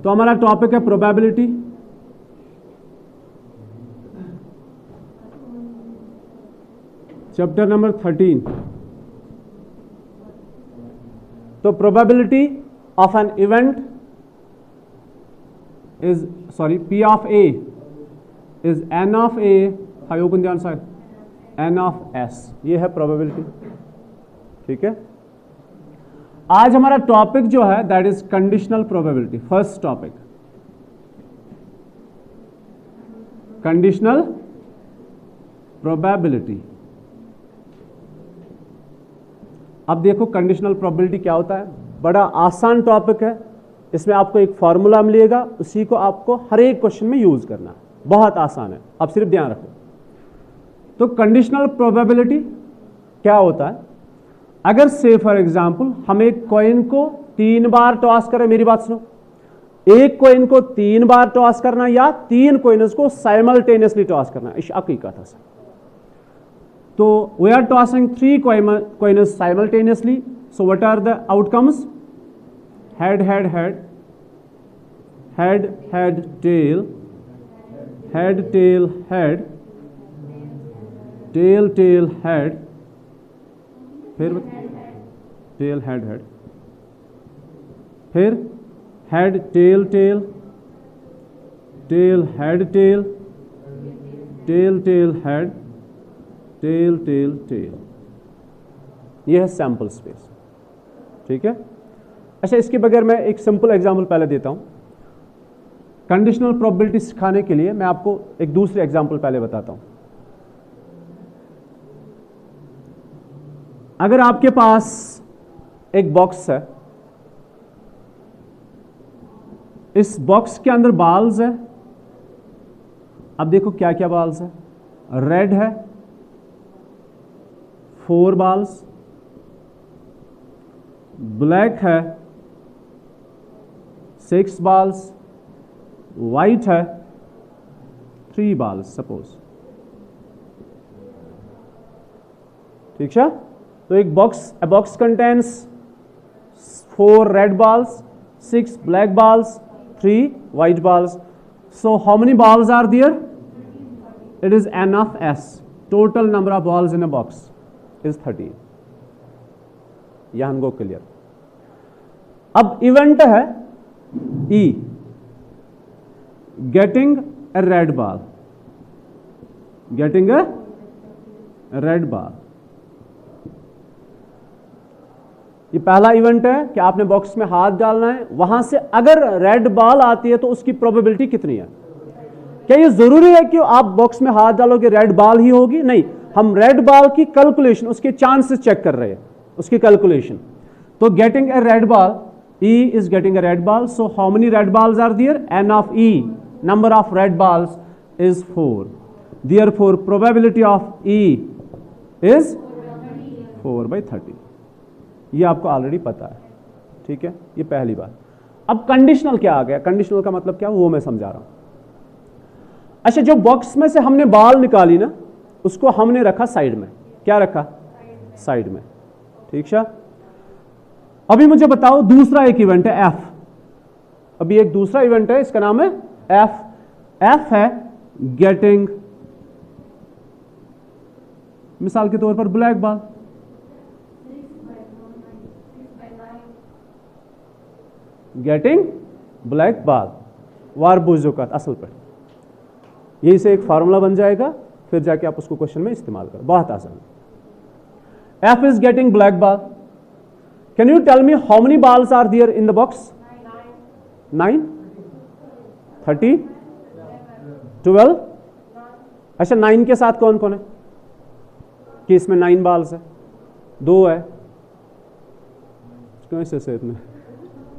तो हमारा टॉपिक है प्रोबेबिलिटी। Chapter number 13। तो probability of an event is P of A is N of A, high open ध्यान side, N of S, ये है probability. ठीक है, आज हमारा टॉपिक जो है that is conditional probability. First topic conditional probability. अब देखो कंडीशनल प्रोबेबिलिटी क्या होता है, बड़ा आसान टॉपिक है। इसमें आपको एक फॉर्मूला मिलेगा, उसी को आपको हर एक क्वेश्चन में यूज करना है, बहुत आसान है, आप सिर्फ ध्यान रखो। तो कंडीशनल प्रोबेबिलिटी क्या होता है, अगर से फॉर एग्जांपल हम एक कॉइन को 3 बार टॉस करें, मेरी बात सुनो, एक कॉइन को 3 बार टॉस करना या 3 कॉइन्स को साइमल्टेनियसली टॉस करना, इस हकीकत है। तो we are tossing 3 coins simultaneously, so what are the outcomes? Head head head, head head tail, head tail head, tail tail head, फिर tail head head, फिर head tail tail, tail head tail, tail tail head, tail tail tail. यह है sample space. ठीक है, अच्छा इसके बगैर मैं एक सिंपल एग्जांपल पहले देता हूं। कंडीशनल प्रोबेबिलिटी सिखाने के लिए मैं आपको एक दूसरे एग्जांपल पहले बताता हूं। अगर आपके पास एक बॉक्स है, इस बॉक्स के अंदर बॉल्स है। अब देखो क्या क्या बॉल्स है, रेड है 4 बॉल्स, ब्लैक है 6 बॉल्स, वाइट है 3 बॉल्स सपोज। ठीक है, तो एक box, a box contains 4 red balls, 6 black balls, 3 white balls. So how many balls are there? It is N of S. Total number of balls in a box is 13. यहां go clear. अब event है E, getting a red ball, getting a red ball। ये पहला event है कि आपने box में हाथ डालना है, वहां से अगर रेड बॉल आती है तो उसकी प्रोबेबिलिटी कितनी है। क्या ये जरूरी है कि आप बॉक्स में हाथ डालोगे रेड बॉल ही होगी? नहीं, हम रेड बॉल की कैलकुलेशन, उसके चांसेस चेक कर रहे हैं, उसकी कैलकुलेशन। तो getting a red ball, E is getting a red ball, so how many red balls are there? N of E, number of red balls is 4. Therefore probability of E is 4/30। ये आपको already पता है। ठीक है, ये पहली बात। अब कंडीशनल क्या आ गया, कंडीशनल का मतलब क्या, वो मैं समझा रहा हूं। अच्छा, जो बॉक्स में से हमने बॉल निकाली ना, उसको हमने रखा साइड में। क्या रखा? साइड में। ठीक है, अभी मुझे बताओ दूसरा एक इवेंट है F। अभी एक दूसरा इवेंट है, इसका नाम है F। F है गेटिंग, मिसाल के तौर पर black ball, getting black ball, वार बुजुकत असल पर यही से एक फार्मूला बन जाएगा, फिर जाके आप उसको क्वेश्चन में इस्तेमाल करो, बहुत आसान। F is getting black ball. Can you tell me how many balls are there in the box? 9, 30, 12। अच्छा, 9 के साथ कौन कौन है कि इसमें 9 बॉल्स है? 2 है। कैसे से इतने?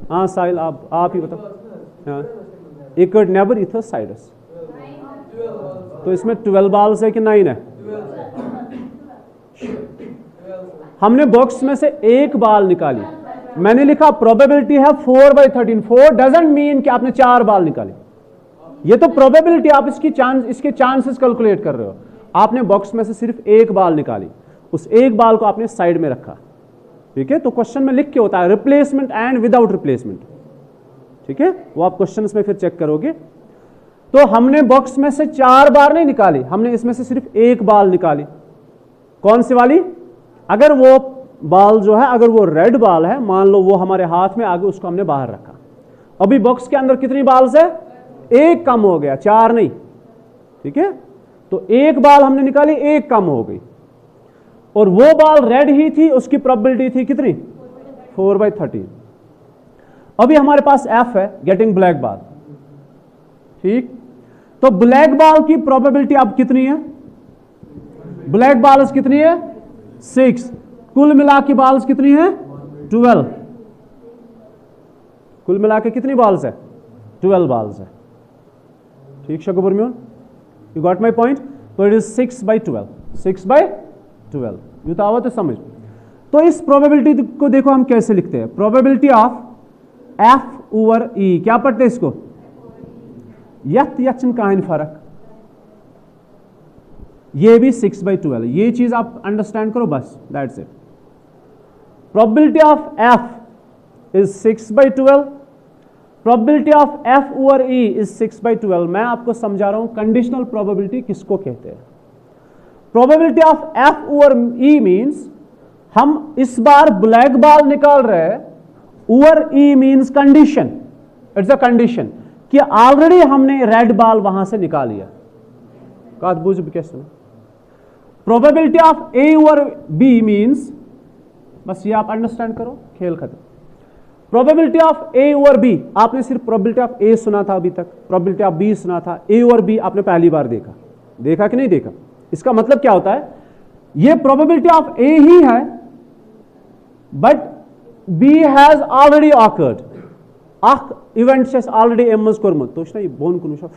हाँ साहिल, आप ही बताओ। हाँ, इक्वड नेबर इथर साइडस, तो इसमें 12 बॉल्स है कि 9 है? हमने बॉक्स में से एक बॉल निकाली, मैंने लिखा प्रोबेबिलिटी है 4/13। 4 डजंट मीन कि आपने 4 बॉल निकाली, ये तो प्रोबेबिलिटी, आप इसके चांसेस कैलकुलेट कर रहे हो। आपने बॉक्स में से सिर्फ एक बॉल निकाली, उस एक बॉल को आपने साइड में रखा। ठीक है, तो क्वेश्चन में लिख के होता है रिप्लेसमेंट एंड विदाउट रिप्लेसमेंट। ठीक है, वो आप क्वेश्चंस में फिर चेक करोगे। तो हमने बॉक्स में से 4 बार नहीं निकाली, हमने इसमें से सिर्फ एक बाल निकाली। कौन सी वाली? अगर वो बाल जो है, अगर वो रेड बाल है, मान लो वो हमारे हाथ में आगे, उसको हमने बाहर रखा। अभी बॉक्स के अंदर कितनी बाल्स है? एक कम हो गया, 4 नहीं, ठीक है। तो एक बाल हमने निकाली, एक कम हो गई, और वो बाल रेड ही थी, उसकी प्रोबेबिलिटी थी कितनी? 4/13। अभी हमारे पास एफ है, गेटिंग ब्लैक बाल, ठीक। तो ब्लैक बाल की प्रोबेबिलिटी अब कितनी है? ब्लैक बाल्स कितनी है? 6। कुल मिला के बाल्स कितनी है? 12। कुल मिला के कितनी बाल्स है? 12 बाल्स है, ठीक शकुबुरम्योन, यू गॉट माई पॉइंट। तो इट इज 6/12, 6/12। युतावत समझ। तो इस प्रोबेबिलिटी को देखो हम कैसे लिखते हैं, प्रोबेबिलिटी ऑफ एफ ओवर ई, क्या पढ़ते हैं इसको? यथ यचन काइन फर्क, ये भी 6/12, ये चीज आप अंडरस्टैंड करो बस, that's it. Probability of F is 6/12, probability of F over E is 6/12। मैं आपको समझा रहा हूं कंडीशनल प्रोबेबिलिटी किसको कहते हैं। Probability of F over E means हम इस बार ब्लैक बाल निकाल रहे हैं, over E means condition, it's a condition कि ऑलरेडी हमने रेड बाल वहां से निकाल लिया। Probability of A over B means, बस ये आप अंडरस्टैंड करो, खेल खत्म। Probability of A over B, आपने सिर्फ प्रोबेबिलिटी ऑफ ए सुना था अभी तक, प्रोबेबिलिटी ऑफ बी सुना था, ए ओवर बी आपने पहली बार देखा, देखा कि नहीं देखा? इसका मतलब क्या होता है? ये प्रोबेबिलिटी ऑफ ए ही है, but B has already occurred, event से ऑलरेडी एमएस कोरमत तो ये बोन कुनुशा।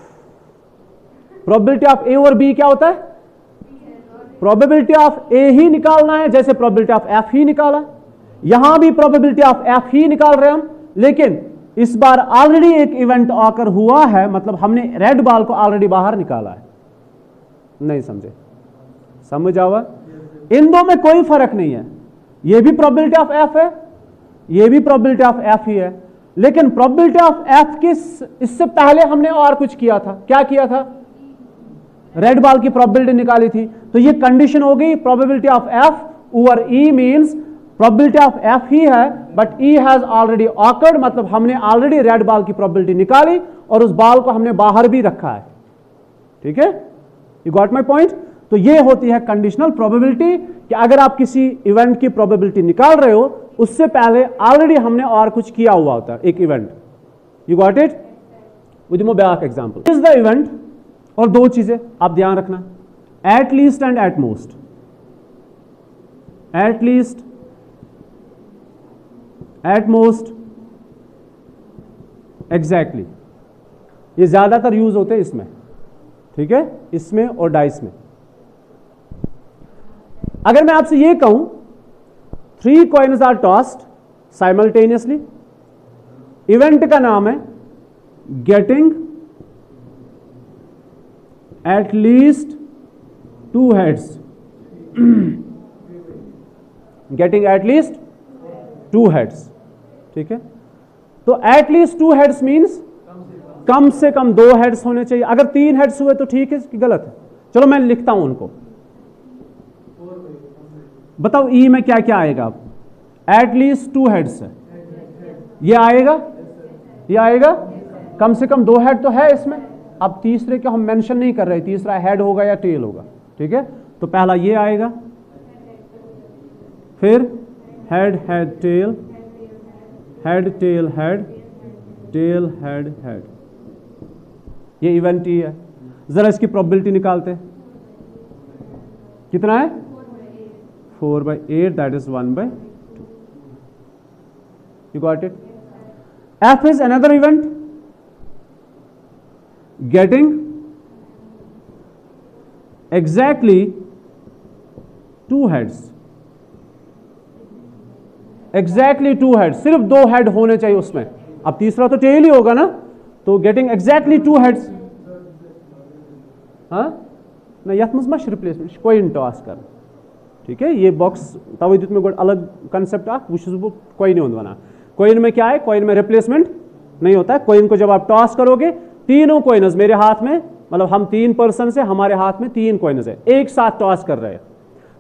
Probability of A over B क्या होता है? प्रोबेबिलिटी ऑफ ए ही निकालना है, जैसे प्रोबेबिलिटी ऑफ एफ ही निकाला, यहां भी प्रोबेबिलिटी ऑफ एफ ही निकाल रहे हम, लेकिन इस बार ऑलरेडी एक इवेंट ऑकर हुआ है, मतलब हमने रेड बॉल को ऑलरेडी बाहर निकाला है। नहीं समझे? समझ आवा? इन दो में कोई फर्क नहीं है, ये भी प्रोबेबिलिटी ऑफ एफ है, ये भी प्रोबेबिलिटी ऑफ एफ ही है, लेकिन प्रोबेबिलिटी ऑफ एफ के इससे पहले हमने और कुछ किया था। क्या किया था? रेड बॉल की प्रोबेबिलिटी निकाली थी। तो ये कंडीशन हो गई, probability of F over E means probability of F ही है, but E has already occurred, मतलब हमने ऑलरेडी रेड बॉल की प्रोबेबिलिटी निकाली और उस बॉल को हमने बाहर भी रखा है, ठीक है। You got my point. तो ये होती है कंडीशनल प्रोबेबिलिटी कि अगर आप किसी इवेंट की प्रोबेबिलिटी निकाल रहे हो, उससे पहले ऑलरेडी हमने और कुछ किया हुआ होता है, एक event. You got it? With more back example is the event, और दो चीजें आप ध्यान रखना, at least and at most. At least, at most, exactly, ये ज्यादातर यूज होते हैं इसमें, ठीक है, इसमें और डाइस में। अगर मैं आपसे ये कहूं 3 coins are tossed simultaneously, event का नाम है getting at least 2 heads, getting at least 2 heads, ठीक है। तो एट लीस्ट 2 हेड्स मींस कम से कम 2 हेड्स होने चाहिए। अगर 3 हेड्स हुए तो ठीक है कि गलत है? चलो मैं लिखता हूं उनको, बताओ ई में क्या क्या आएगा। अब एट लीस्ट 2 हेड्स है, ये आएगा, ये आएगा, कम से कम 2 हेड तो है इसमें। अब तीसरे को हम मेंशन नहीं कर रहे, तीसरा हेड होगा या टेल होगा, ठीक है। तो पहला ये आएगा, फिर head head tail, head tail head, tail head head, ये इवेंट ही है। जरा इसकी प्रोबेबिलिटी निकालते हैं, कितना है? 4/8, that is 1/2. You got it? F is another event getting exactly 2 heads. Exactly 2 heads, सिर्फ 2 हेड होने चाहिए उसमें। अब तीसरा तो टेल ही होगा ना, तो गेटिंग एग्जैक्टली 2 हेड्स। हाँ ना, यथ मज रिप्लेसमेंट कोइन टॉस कर, ठीक है। ये बॉक्स तवे दित में अलग कंसेप्ट वो कोइन वना, कोइन में क्या है? कोइन में रिप्लेसमेंट नहीं होता है। कॉइन को जब आप टॉस करोगे, तीनों कॉइन्स मेरे हाथ में, मतलब हम 3 पर्सन से हमारे हाथ में 3 कॉइन्स है, एक साथ टॉस कर रहे हैं।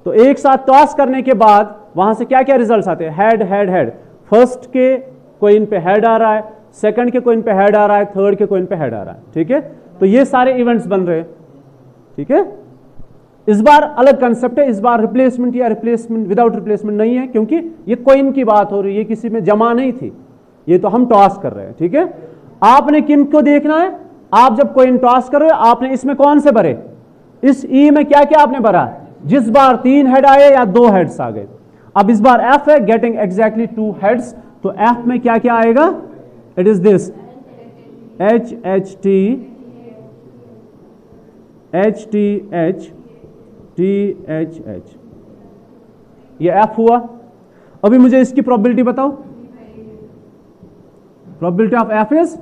तो एक साथ टॉस करने के बाद वहां से क्या क्या रिजल्ट्स आते हैं? Head head head. फर्स्ट के कॉइन पे हेड आ रहा है, सेकंड के कॉइन पे हेड आ रहा है, थर्ड के कॉइन पे हेड आ रहा है। ठीक है, तो ये सारे इवेंट्स बन रहे हैं। ठीक है, इस बार अलग कंसेप्ट है, इस बार रिप्लेसमेंट या रिप्लेसमेंट विदाउट रिप्लेसमेंट नहीं है, क्योंकि ये कॉइन की बात हो रही है, किसी में जमा नहीं थी, ये तो हम टॉस कर रहे हैं। ठीक है, आपने किन को देखना है? आप जब कॉइन टॉस कर रहे हो, आपने इसमें कौन से भरे? इस ई में क्या क्या आपने भरा? जिस बार 3 हेड आए या 2 हेड्स आ गए। अब इस बार एफ है, गेटिंग एग्जैक्टली 2 हेड्स, तो एफ में क्या क्या आएगा? It is this H H T H T H T H H, ये एफ हुआ। अभी मुझे इसकी प्रोबेबिलिटी बताओ। Probability of F is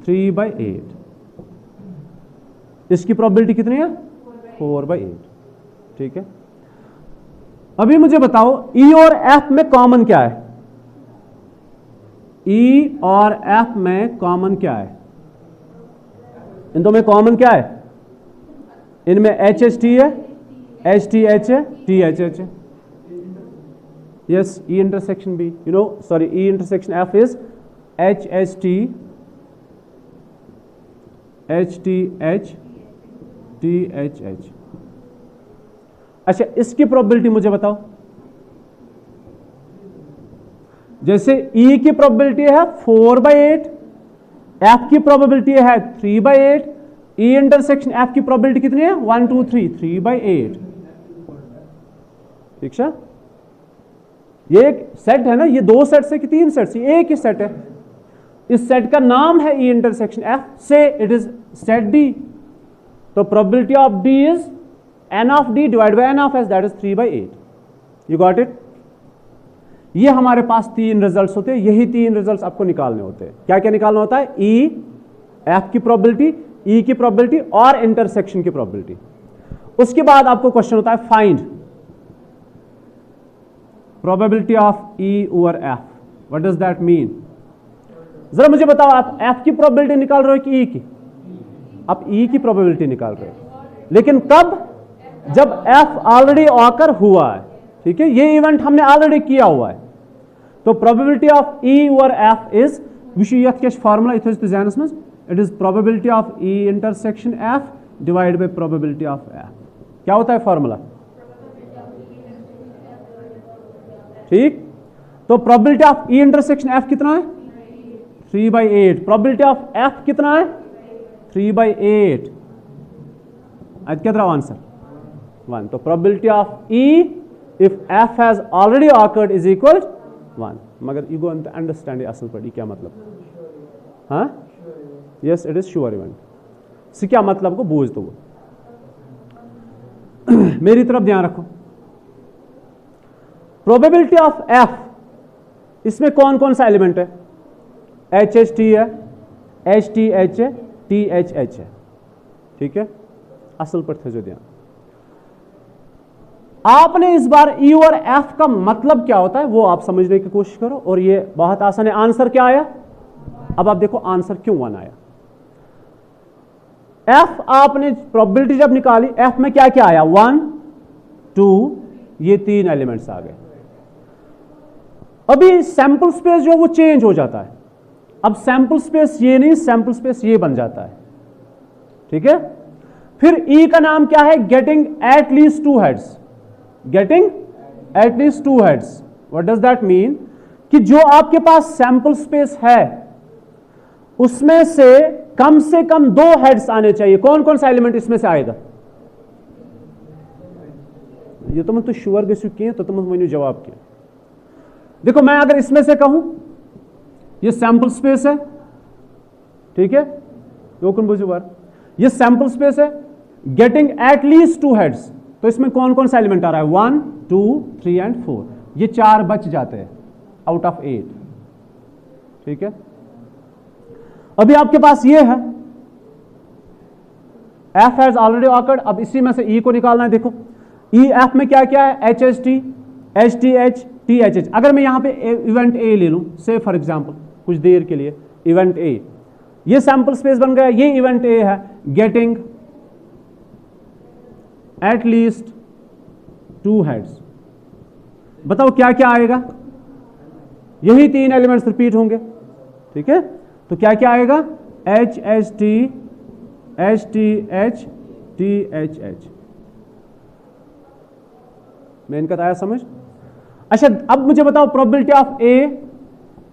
3/8। इसकी प्रोबेबिलिटी कितनी है? 4/8। ठीक है, अभी मुझे बताओ ई और एफ में कॉमन क्या है? ई और एफ में कॉमन क्या है? इन दो में कॉमन क्या है? इनमें एच एच टी है, एच टी एच है, टी एच एच है। Yes, E intersection B, you know, sorry, E intersection F is H H T H T H T H H. अच्छा, इसकी प्रोबेबिलिटी मुझे बताओ। जैसे ई की प्रोबेबिलिटी है 4/8, एफ की प्रोबेबिलिटी है 3/8, ई इंटरसेक्शन एफ की प्रोबेबिलिटी कितनी है? 1 2 3, 3/8। ठीक है, ये एक सेट है ना, ये 2 सेट्स है कि 3 सेट्स? एक ही सेट है। इस सेट का नाम है ई इंटरसेक्शन एफ, से इट इज सेट डी। तो probability of D is n of d divided by n of s, that is 3/8. You got it? ये हमारे पास 3 रिजल्ट्स होते हैं, यही 3 रिजल्ट्स आपको निकालने होते हैं। क्या क्या निकालना होता है? ई, एफ की प्रोबेबिलिटी, ई की प्रोबेबिलिटी और इंटरसेक्शन की प्रोबेबिलिटी। उसके बाद आपको क्वेश्चन होता है find probability of E over F. What does that mean? जरा मुझे बताओ, आप एफ की प्रोबेबिलिटी निकाल रहे हो कि ई की? आप ई की प्रोबेबिलिटी निकाल रहे हो, लेकिन कब? जब f ऑलरेडी ऑकर हुआ है। ठीक है, ये इवेंट हमने ऑलरेडी किया हुआ है। तो probability of E over f is विशेष क्या फार्मूला इथो जहनस में? It is probability of E intersection f divide by probability of f। क्या होता है फार्मूला? ठीक, तो probability of E intersection f कितना है? 3/8। प्रोबेबिलिटी ऑफ f कितना है? 3/8। आज क्या था आंसर? 1। तो probability of E if F has already occurred is equal 1। मगर यू गो अंडरस्टैंड असल पढ़ी क्या मतलब? हाँ, yes, it is sure event. से क्या मतलब को बूझ दो। मेरी तरफ ध्यान रखो। प्रोबेबिलिटी ऑफ F, इसमें कौन कौन सा एलिमेंट है? एच एच टी है, एच टी एच है, टी एच एच है। ठीक है, असल पर थे जो ध्यान। आपने इस बार ई और एफ का मतलब क्या होता है वो आप समझने की कोशिश करो, और ये बहुत आसान है। आंसर क्या आया? अब आप देखो आंसर क्यों 1 आया। एफ आपने प्रोबेबिलिटी जब निकाली, एफ में क्या क्या आया? 1 2, ये 3 एलिमेंट्स आ गए। अभी सैंपल स्पेस जो वो चेंज हो जाता है। अब सैंपल स्पेस ये नहीं, सैंपल स्पेस ये बन जाता है। ठीक है, फिर ई का नाम क्या है? Getting at least 2 heads. Getting at least 2 heads. What does that mean? कि जो आपके पास सैंपल स्पेस है उसमें से कम 2 हेड्स आने चाहिए। कौन कौन सा एलिमेंट इसमें से आएगा? ये तो मैं तो श्योर गई किए, तो तुम मैंने जवाब किया। देखो, मैं अगर इसमें से कहूं ये सैंपल स्पेस है, ठीक है, ये सैंपल स्पेस है, गेटिंग एट लीस्ट 2 हेड्स, तो इसमें कौन कौन सा एलिमेंट आ रहा है? 1 2 3 एंड 4। ये 4 बच जाते हैं आउट ऑफ 8। ठीक है, अभी आपके पास ये है, एफ हैज ऑलरेडी ऑकर्ड। अब इसी में से ई को निकालना है। देखो, ई एफ में क्या क्या है? H H T H T H T H H. अगर मैं यहां पे इवेंट ए ले लूं, से फॉर एग्जांपल कुछ देर के लिए, इवेंट ए, ये सैंपल स्पेस बन गया, ये इवेंट ए है, गेटिंग एट लीस्ट 2 हेड्स। बताओ क्या क्या आएगा, यही 3 एलिमेंट्स रिपीट होंगे, ठीक है, तो क्या क्या आएगा, H H T H T H T H H. मैं इनका आया समझ? अच्छा अब मुझे बताओ प्रोबेबिलिटी ऑफ ए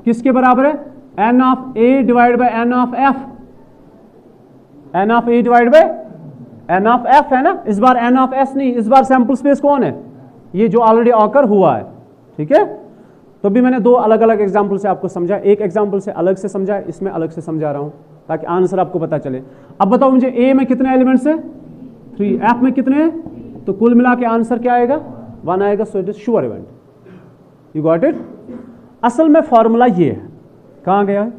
किसके बराबर है, N of A divide by N of F, N of A divide by N of F है ना, इस बार एन ऑफ एस नहीं, इस बार सैंपल स्पेस कौन है, ये जो ऑलरेडी ऑकर हुआ है, ठीक है। तो भी मैंने 2 अलग अलग एग्जाम्पल से आपको समझा, एक एग्जाम्पल से अलग से समझा, इसमें अलग से समझा रहा हूं ताकि आंसर आपको पता चले। अब बताओ मुझे ए में कितने एलिमेंट्स है, 3, एफ में कितने हैं, तो कुल मिला के आंसर क्या आएगा, 1 आएगा, so it is sure event. You got it. असल में फॉर्मूला ये है, कहां गया है,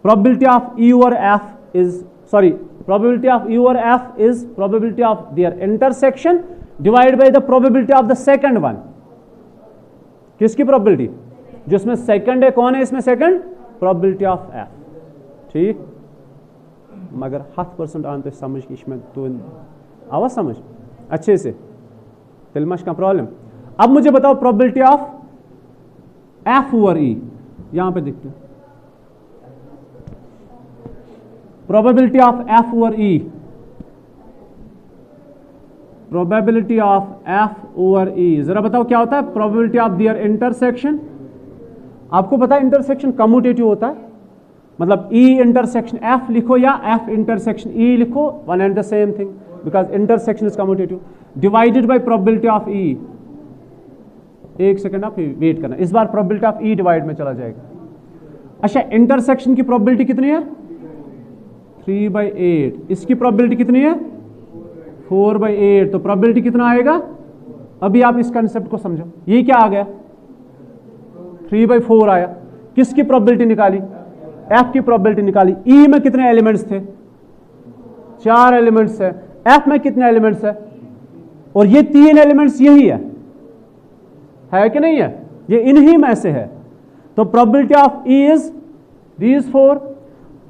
प्रोबेबिलिटी ऑफ ई और F is, sorry, probability of E और F is probability of their intersection divide by the probability of the second one. किसकी प्रोबेबिलिटी, जिसमें सेकंड है, कौन है इसमें सेकंड, प्रोबेबिलिटी ऑफ एफ, ठीक। मगर 7% आन तो समझ कि इसमें तो आवाज समझ अच्छे से, तिलमश का प्रॉब्लम। अब मुझे बताओ probability of F over E, यहां पे देखते हैं probability of F over E, probability of F over E, जरा बताओ क्या होता है, प्रोबेबिलिटी ऑफ देयर इंटरसेक्शन। आपको पता है इंटरसेक्शन कम्यूटेटिव होता है, मतलब ई इंटरसेक्शन एफ लिखो या एफ इंटरसेक्शन ई लिखो, one and the same thing, because intersection is commutative, divided by probability of E. एक सेकंड आप वेट करना, इस बार प्रोबेबिलिटी ऑफ ई डिवाइड में चला जाएगा। अच्छा इंटरसेक्शन की प्रोबेबिलिटी कितनी है, 3/8, इसकी प्रोबेबिलिटी कितनी है, 4/8, तो प्रोबेबिलिटी कितना आएगा, अभी आप इस कंसेप्ट को समझो, ये क्या आ गया, 3/4 आया। किसकी प्रोबेबिलिटी निकाली, एफ की प्रोबेबिलिटी निकाली। ई में कितने एलिमेंट्स थे, 4 एलिमेंट्स है, एफ में कितने एलिमेंट्स है, और ये 3 एलिमेंट्स यही है कि नहीं है, ये इन्हीं में से है, तो probability of E is these 4,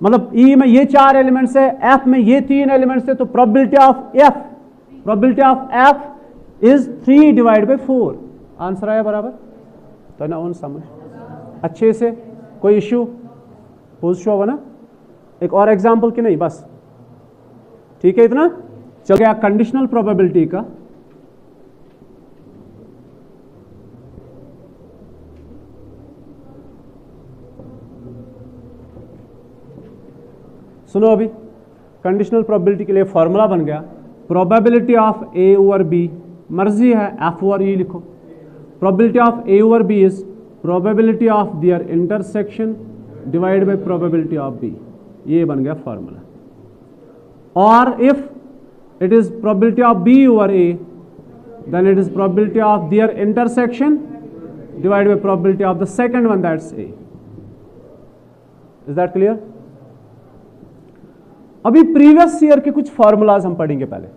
मतलब ई में ये 4 एलिमेंट्स है, एफ में ये 3 एलिमेंट्स है, तो probability of F is 3/4। Answer आया बराबर, तो ना उन समझ अच्छे से, कोई इश्यू पूछ होगा ना। एक और एग्जांपल की नहीं, बस ठीक है, इतना चल गया कंडीशनल प्रोबेबिलिटी का। सुनो अभी, कंडीशनल प्रोबेबिलिटी के लिए फॉर्मूला बन गया, probability of A over B, मर्जी है एफ ओवर ई लिखो, probability of A over B is probability of their intersection divide by probability of B, ये बन गया फॉर्मूला। और if it is probability of B over A, then it is probability of their intersection divide by probability of the second one, that's A. Is that clear? अभी previous year के कुछ formulas हम पढ़ेंगे पहले,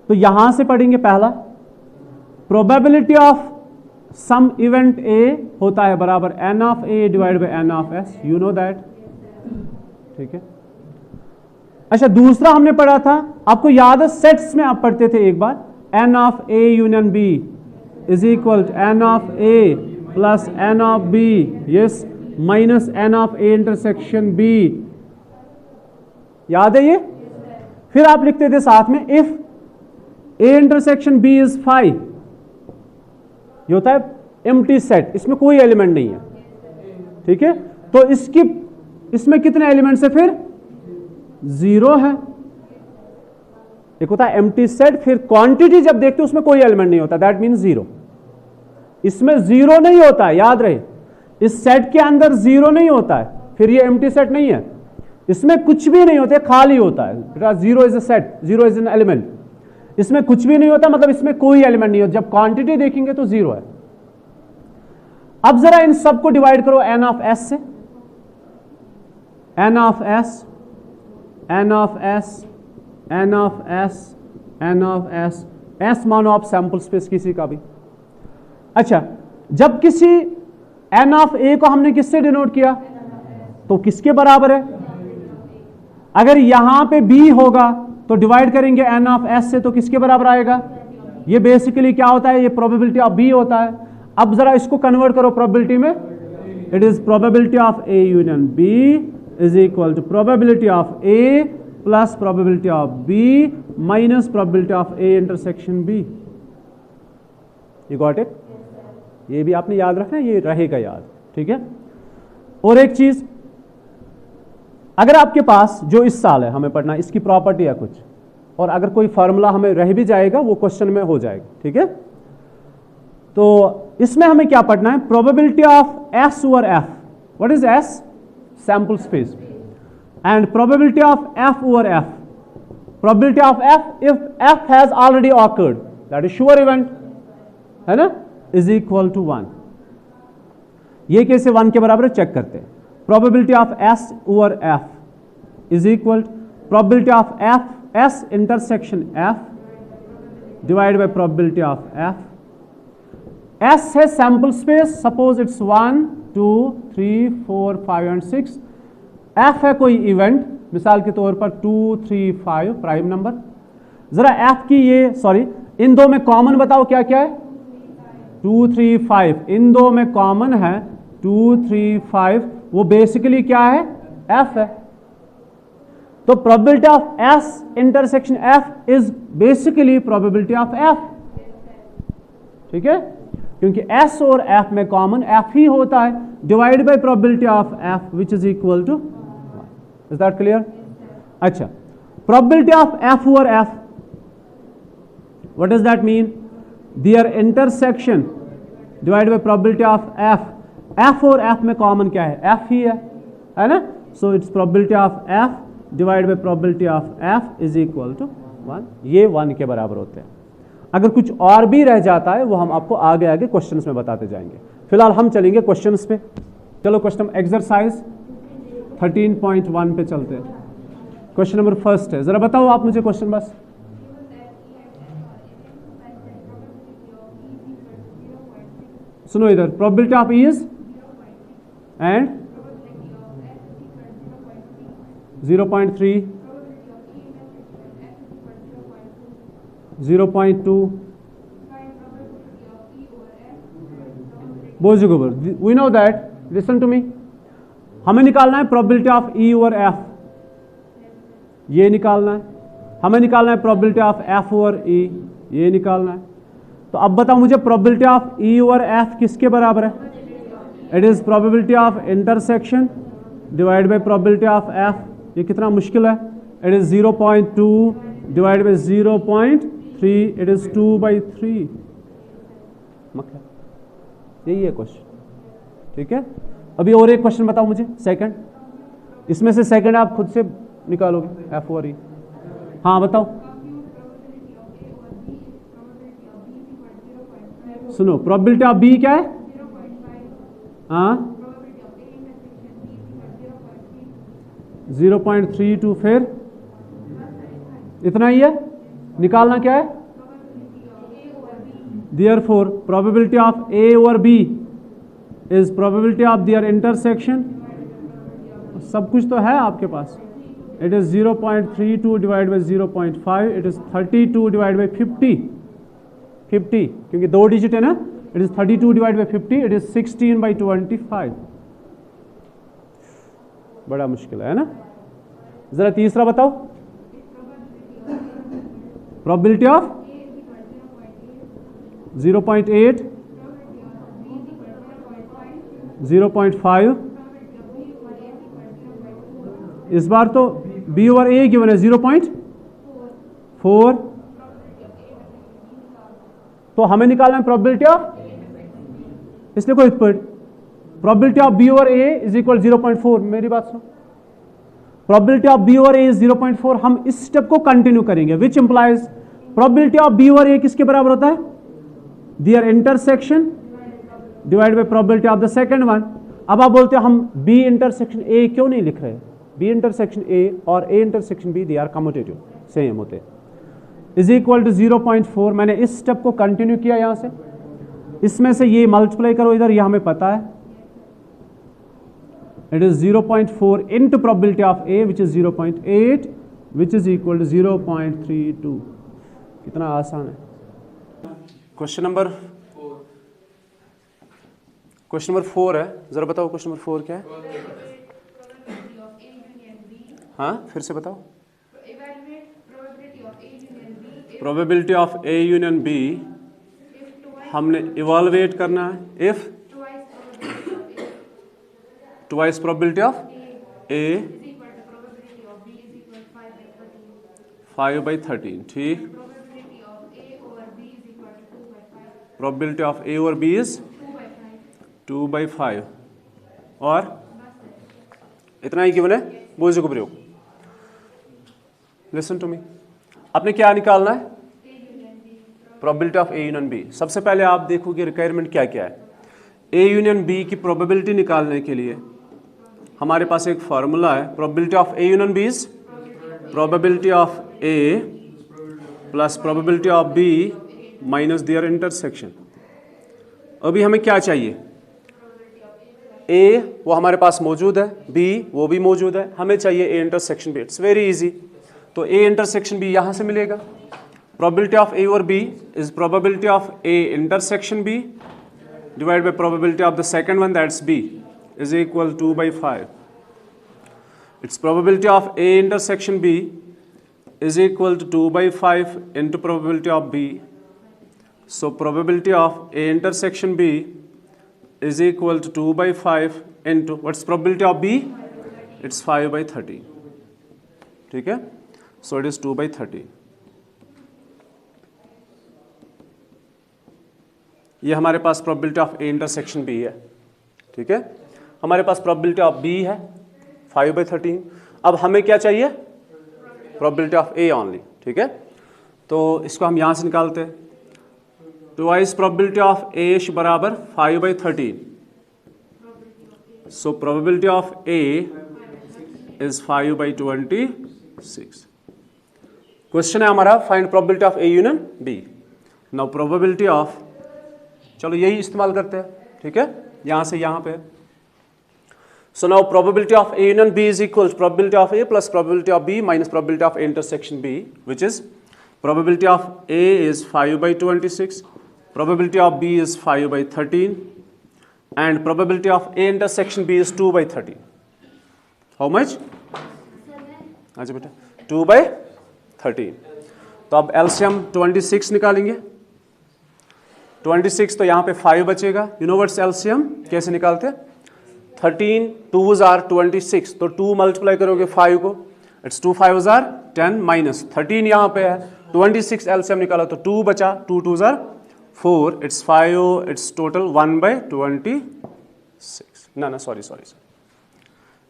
तो यहां से पढ़ेंगे। पहला, probability of some event A होता है बराबर N of A divide by N of S, you know that, ठीक है। अच्छा दूसरा हमने पढ़ा था, आपको याद है सेट्स में आप पढ़ते थे एक बार, n of A union B is equal to n of A plus n of B, yes, minus n of A intersection B, याद है ये। फिर आप लिखते थे साथ में if A intersection B is 5, ये होता है एम्प्टी सेट, इसमें कोई एलिमेंट नहीं है, ठीक है। तो इसमें कितने एलिमेंट्स है, फिर 0 है। एक होता है एम्प्टी सेट, फिर क्वांटिटी जब देखते हो उसमें कोई एलिमेंट नहीं होता, दैट मीन्स 0। इसमें 0 नहीं होता है, याद रहे, इस सेट के अंदर 0 नहीं होता है, फिर ये एम्प्टी सेट नहीं है, इसमें कुछ भी नहीं होता है, खाली होता है, because 0 is a set, 0 is an element. इसमें कुछ भी नहीं होता मतलब इसमें कोई एलिमेंट नहीं होता, जब क्वांटिटी देखेंगे तो 0 है। अब जरा इन सबको डिवाइड करो एन ऑफ एस से, N of S, N of S, N of S, N of S, S मानो आप सैंपल स्पेस किसी का भी। अच्छा, जब किसी एन ऑफ ए को हमने किससे डिनोट किया, तो किसके बराबर है? अगर यहां पे b होगा तो डिवाइड करेंगे n ऑफ s से, तो किसके बराबर आएगा? ये बेसिकली क्या होता है? ये प्रोबेबिलिटी ऑफ b होता है। अब जरा इसको कन्वर्ट करो प्रोबेबिलिटी में। It is probability of a union b is equal to probability of a plus probability of b minus probability of a intersection b। You got it? ये भी आपने याद रखना है, ये रहेगा याद, ठीक है। और एक चीज, अगर आपके पास जो इस साल है हमें पढ़ना, इसकी प्रॉपर्टी है कुछ, और अगर कोई फार्मूला हमें रह भी जाएगा वो क्वेश्चन में हो जाएगा, ठीक है। तो इसमें हमें क्या पढ़ना है? Probability of S over F. What is S? Sample space. And probability of F over F. Probability of F if F has already awkward, that is sure event, है ना, इज इक्वल टू 1। ये कैसे 1 के बराबर है check करते हैं। Probability of S over F is equal probability of F S intersection F divide by probability of F. S है sample space, suppose it's 1 2 3 4 5 and 6। F है कोई इवेंट, मिसाल के तौर पर 2 3 5 प्राइम नंबर। जरा एफ की ये सॉरी इन दो में कॉमन बताओ क्या क्या है? 2 3 5 इन दो में कॉमन है 2 3 5, वो बेसिकली क्या है? एफ है। तो probability of S intersection F is basically probability of F, ठीक है, क्योंकि एस और एफ में कॉमन एफ ही होता है, divide by probability of F which is equal to 1। Is that clear? अच्छा, probability of F over F, what does that mean? Their intersection divide by probability of F. F और F में common क्या है? F ही है ना। So it's probability of F divide by probability of F is equal to 1। ये 1 के बराबर होते हैं। अगर कुछ और भी रह जाता है वो हम आपको आगे आगे क्वेश्चंस में बताते जाएंगे। फिलहाल हम चलेंगे क्वेश्चंस पे। चलो क्वेश्चन एक्सरसाइज 13.1 पे चलते हैं। क्वेश्चन नंबर फर्स्ट है, जरा बताओ आप मुझे क्वेश्चन बस। सुनो इधर, probability of E is and 0.3 0.2 बोझ गोबर। We know that, listen to me, हमें निकालना है probability of E over F, ये निकालना है। हमें निकालना है probability of F over E, ये निकालना है। तो अब बताओ मुझे probability of E over F किसके बराबर है? It is probability of intersection divide by probability of F. ये कितना मुश्किल है? It is 0.2 divide by 0.3, it is 2/3। यही है क्वेश्चन, ठीक है। अभी और एक क्वेश्चन बताओ मुझे, सेकंड। इसमें से सेकंड आप खुद से निकालोगे, एफ ओवर ई। हाँ बताओ, सुनो, प्रोबेबिलिटी ऑफ बी क्या है? हाँ 0.32, फिर इतना ही है। निकालना क्या है? Therefore probability of A over B is probability of their intersection। सब कुछ तो है आपके पास। It is 0.32 divided by 0.5, it is 32 divided by 50, क्योंकि 2 डिजिट है ना। It is 32 divided by 50, it is 16/25। बड़ा मुश्किल है ना। जरा तीसरा बताओ, प्रोबेबिलिटी ऑफ 0.8 0.5। इस बार तो बी ओवर ए गिवन है 0.4, तो हमें निकालना है प्रोबेबिलिटी ऑफ, इसलिए कोई probability of B over A is equal 0.4। मेरी बात सुनो, probability of B over A is 0.4। हम इस स्टेप को कंटिन्यू करेंगे, which implies probability of B over A किसके बराबर होता है? Their intersection divide by probability of the second one. अब आप बोलते हो हम बी इंटरसेक्शन ए क्यों नहीं लिख रहे? बी इंटरसेक्शन ए और A intersection B, they are commutative, same होते हैं। Is equal to 0.4। मैंने इस स्टेप को कंटिन्यू किया यहां से, इसमें से ये मल्टीप्लाई करो इधर, यह हमें पता है। It is 0.4 into probability of A, which is 0.8, which is equal to 0.32. कितना आसान है। क्वेश्चन नंबर 4 है, जरा बताओ क्वेश्चन नंबर 4 क्या है। हाँ, फिर से बताओ। Probability of A union B हमने इवालुएट करना है if twice probability of A 5/13, ठीक। प्रोबेबिलिटी ऑफ A और B इज 2/5 और इतना ही गिवन है। बोझ को प्रयोग। लिसन टू मी, आपने क्या निकालना है, probability of A union B। सबसे पहले आप देखोगे रिक्वायरमेंट क्या क्या है। A यूनियन B की प्रोबेबिलिटी निकालने के लिए हमारे पास एक फॉर्मूला है। Probability of A union B is probability of A plus probability of B minus their intersection. अभी हमें क्या चाहिए, A वो हमारे पास मौजूद है, B वो भी मौजूद है, हमें चाहिए A intersection B। It's very easy. तो A इंटरसेक्शन B यहाँ से मिलेगा। प्रोबेबिलिटी ऑफ A और B is probability of A intersection B divide by probability of the second one, that's B, is equal 2/5. Its probability of A intersection B is equal to 2/5 into probability of B. So probability of A intersection B is equal to 2/5 into what's probability of B? It's 5/13. ठीक है, so it is 2/13. ये हमारे पास probability of A intersection B है, ठीक है। हमारे पास probability of B है 5/13। अब हमें क्या चाहिए, प्रोबेबिलिटी ऑफ A ओनली, ठीक है। तो इसको हम यहाँ से निकालते हैं। ट्वाइस प्रोबेबिलिटी ऑफ A बराबर 5/13। So probability of A is 5/26। Question है हमारा find probability of A union B। Now probability of, चलो यही इस्तेमाल करते हैं, ठीक है, यहाँ से यहाँ पे। So now probability of A union B is equal to probability of A plus probability of B minus probability of A intersection B, which is probability of A is 5/26, probability of B is 5/13, and probability of A intersection B is 2/13. How much? अच्छा बेटा 2/13। तो अब LCM 26 निकालेंगे। 26 तो यहाँ पे 5 बचेगा। You know what's LCM? कैसे निकालते हैं? 13 2s are 26, तो 2 मल्टीप्लाई करोगे 5 को, इट्स 2 5s are 10 माइनस 13 यहाँ पे है। 26 एलसीएम निकाला तो 2 बचा, 2 2s are 4, it's 5, it's total 1/26। ना sorry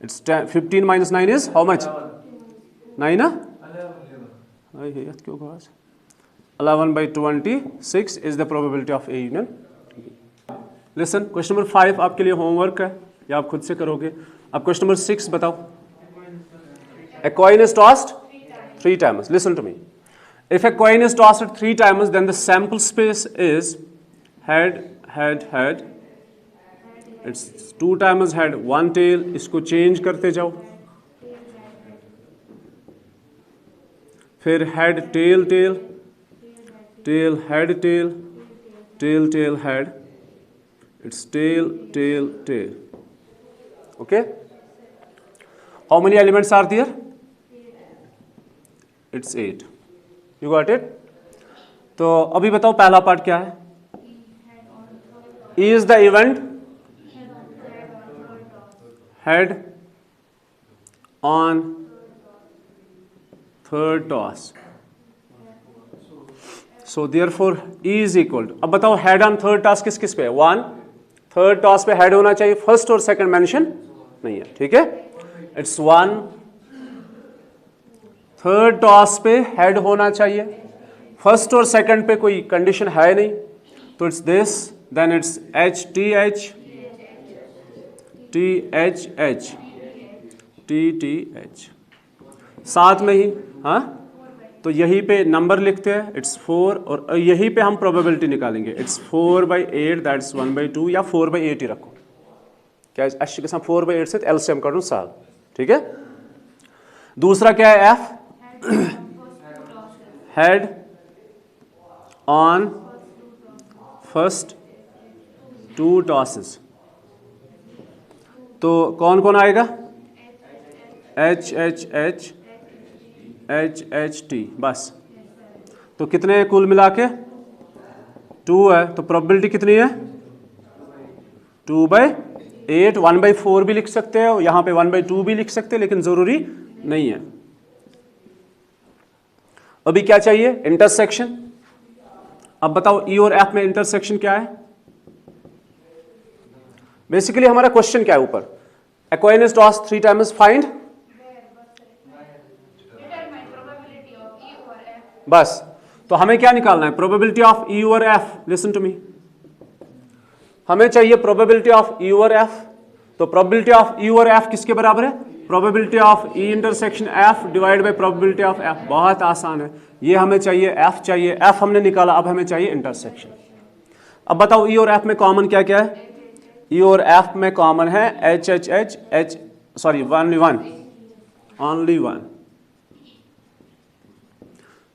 it's 15 minus 9 is how much? 9 ना, क्यों कहा 11/26 is the probability of A union. Listen, question number 5 आपके लिए होमवर्क है, या आप खुद से करोगे। अब क्वेश्चन नंबर 6 बताओ। A coin is tossed 3 times. Listen to me. If a coin is tossed 3 times, then the sample space is head, head, head. It's 2 times head, 1 tail. इसको चेंज करते जाओ। फिर head, tail, tail, tail, head, tail, tail, tail, head. It's tail, tail, tail. Okay? How many elements are there? It's 8. You got it? तो अभी बताओ पहला part क्या है? Is the event head on third toss. So therefore E is equal to, अब बताओ head on third toss किस किस पे है? 1 थर्ड टॉस पे हेड होना चाहिए, फर्स्ट और सेकंड मेंशन नहीं है, ठीक है। इट्स 1 थर्ड टॉस पे हेड होना चाहिए, फर्स्ट और सेकंड पे कोई कंडीशन है नहीं, तो it's this, then it's H T H T H H T T H, साथ में ही, हाँ, तो यहीं पे नंबर लिखते हैं, इट्स 4, और यहीं पे हम प्रोबेबिलिटी निकालेंगे, इट्स 4/8, दैट्स 1/2, या 4/8 ही रखो, क्या 4/8 से एलसीएम कड़न सहल, ठीक है। दूसरा क्या है F, head on first 2 tosses. तो कौन कौन आएगा, H H H H H T, बस। तो कितने कुल मिला के 2 है, तो प्रोबेबिलिटी कितनी है 2/8। 1/4 भी लिख सकते हो, यहां पे 1/2 भी लिख सकते हैं, लेकिन जरूरी नहीं है। अभी क्या चाहिए, इंटरसेक्शन। अब बताओ ई और एफ में इंटरसेक्शन क्या है। बेसिकली हमारा क्वेश्चन क्या है ऊपर, a coin is tossed 3 times, find, बस। तो हमें क्या निकालना है, प्रोबेबिलिटी ऑफ ई और एफ। लिसन टू मी, हमें चाहिए प्रोबेबिलिटी ऑफ ई और एफ। तो प्रोबेबिलिटी ऑफ ई और एफ किसके बराबर है, probability of E intersection F divide by probability of F. बहुत आसान है, ये हमें चाहिए एफ चाहिए, एफ हमने निकाला, अब हमें चाहिए इंटरसेक्शन। अब बताओ ई और एफ में कॉमन क्या क्या है। ई और एफ में कॉमन है H H H H, sorry only one.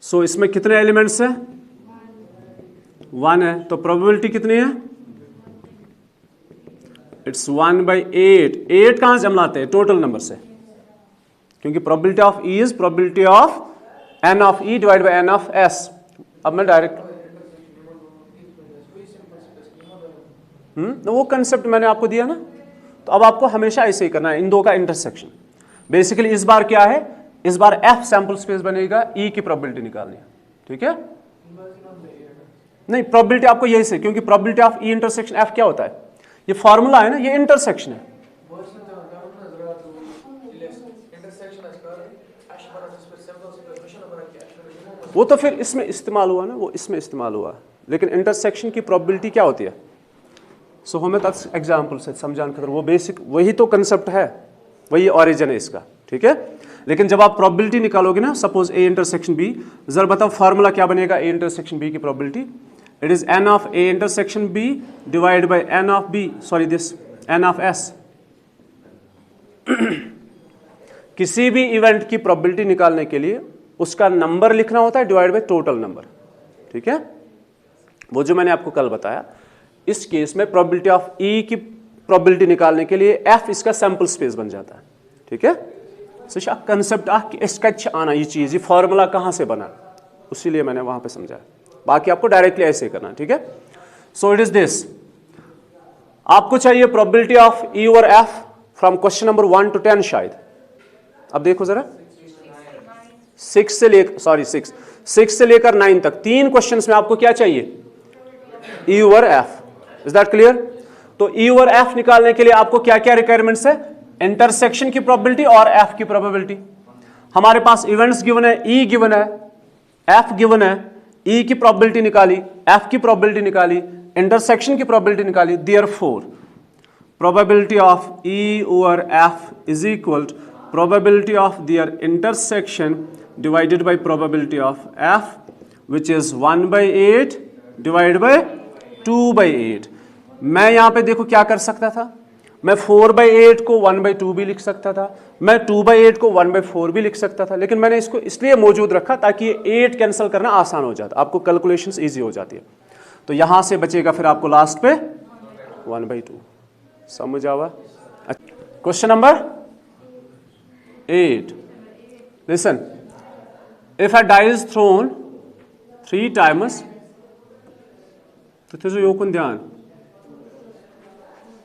So इसमें कितने एलिमेंट्स है, 1 है। तो प्रोबेबिलिटी कितनी है, इट्स 1/8। 8 कहां से हम लाते हैं, टोटल नंबर से, क्योंकि probability of E is probability of N of E divide by N of S. अब मैं डायरेक्ट वो कंसेप्ट मैंने आपको दिया ना, तो अब आपको हमेशा ऐसे ही करना है, इन दो का इंटरसेक्शन। बेसिकली इस बार क्या है, इस बार एफ सैंपल स्पेस बनेगा, ई की प्रोबेबिलिटी निकालनी है, ठीक है। नहीं, प्रोबेबिलिटी आपको यही से, क्योंकि probability of E intersection F क्या होता है, ये फॉर्मूला है ना, ये इंटरसेक्शन है। वो तो फिर इसमें इस्तेमाल हुआ ना, वो इसमें इस्तेमाल हुआ, लेकिन इंटरसेक्शन की प्रोबेबिलिटी क्या होती है। सो हमें एग्जाम्पल से समझाने खतर, वो बेसिक वही तो कंसेप्ट है, वही ऑरिजिन है इसका, ठीक है। लेकिन जब आप प्रोबेबिलिटी निकालोगे ना, सपोज ए इंटरसेक्शन बी, जरा बताओ फार्मूला क्या बनेगा ए इंटरसेक्शन बी की probability. It is N of A intersection B divide by N of B, sorry this N of S. किसी भी इवेंट की प्रोबेबिलिटी निकालने के लिए उसका नंबर लिखना होता है डिवाइड बाय टोटल नंबर, ठीक है। वो जो मैंने आपको कल बताया, इस केस में प्रोबेबिलिटी ऑफ ई की प्रोबेबिलिटी निकालने के लिए एफ इसका सैंपल स्पेस बन जाता है, ठीक है। सो कंसेप्ट कि इसका आना ये चीज, ये फॉर्मूला कहां से बना, उसीलिए मैंने वहां पे समझाया। बाकी आपको डायरेक्टली ऐसे करना, ठीक है। सो इट इज दिस, आपको चाहिए प्रोबेबिलिटी ऑफ ई और F from question number 1 to 10 शायद। अब देखो जरा, 6 से लेकर 9 तक 3 क्वेश्चंस में आपको क्या चाहिए, ई और एफ। Is that clear. तो ई और एफ निकालने के लिए आपको क्या क्या रिक्वायरमेंट्स है, इंटरसेक्शन की प्रोबेबिलिटी और एफ की प्रोबेबिलिटी। हमारे पास इवेंट्स गिवन है, ई गिवन है, एफ गिवन है, ई की प्रोबेबिलिटी निकाली, एफ की प्रोबेबिलिटी निकाली, इंटरसेक्शन की प्रोबेबिलिटी निकाली। देयरफॉर प्रोबेबिलिटी ऑफ ई और F is equal to probability of their intersection divided by probability of F, which is 1/8 divide by 2/8। मैं यहां पे देखो क्या कर सकता था, मैं 4/8 को 1/2 भी लिख सकता था, मैं 2/8 को 1/4 भी लिख सकता था, लेकिन मैंने इसको इसलिए मौजूद रखा ताकि ये 8 कैंसिल करना आसान हो जाता, आपको कैलकुलेशंस इजी हो जाती है। तो यहां से बचेगा फिर आपको लास्ट पे 1/2। समझ आवा। Question number 8, listen, if a die is thrown 3 times, तो तुझे योकुन ध्यान,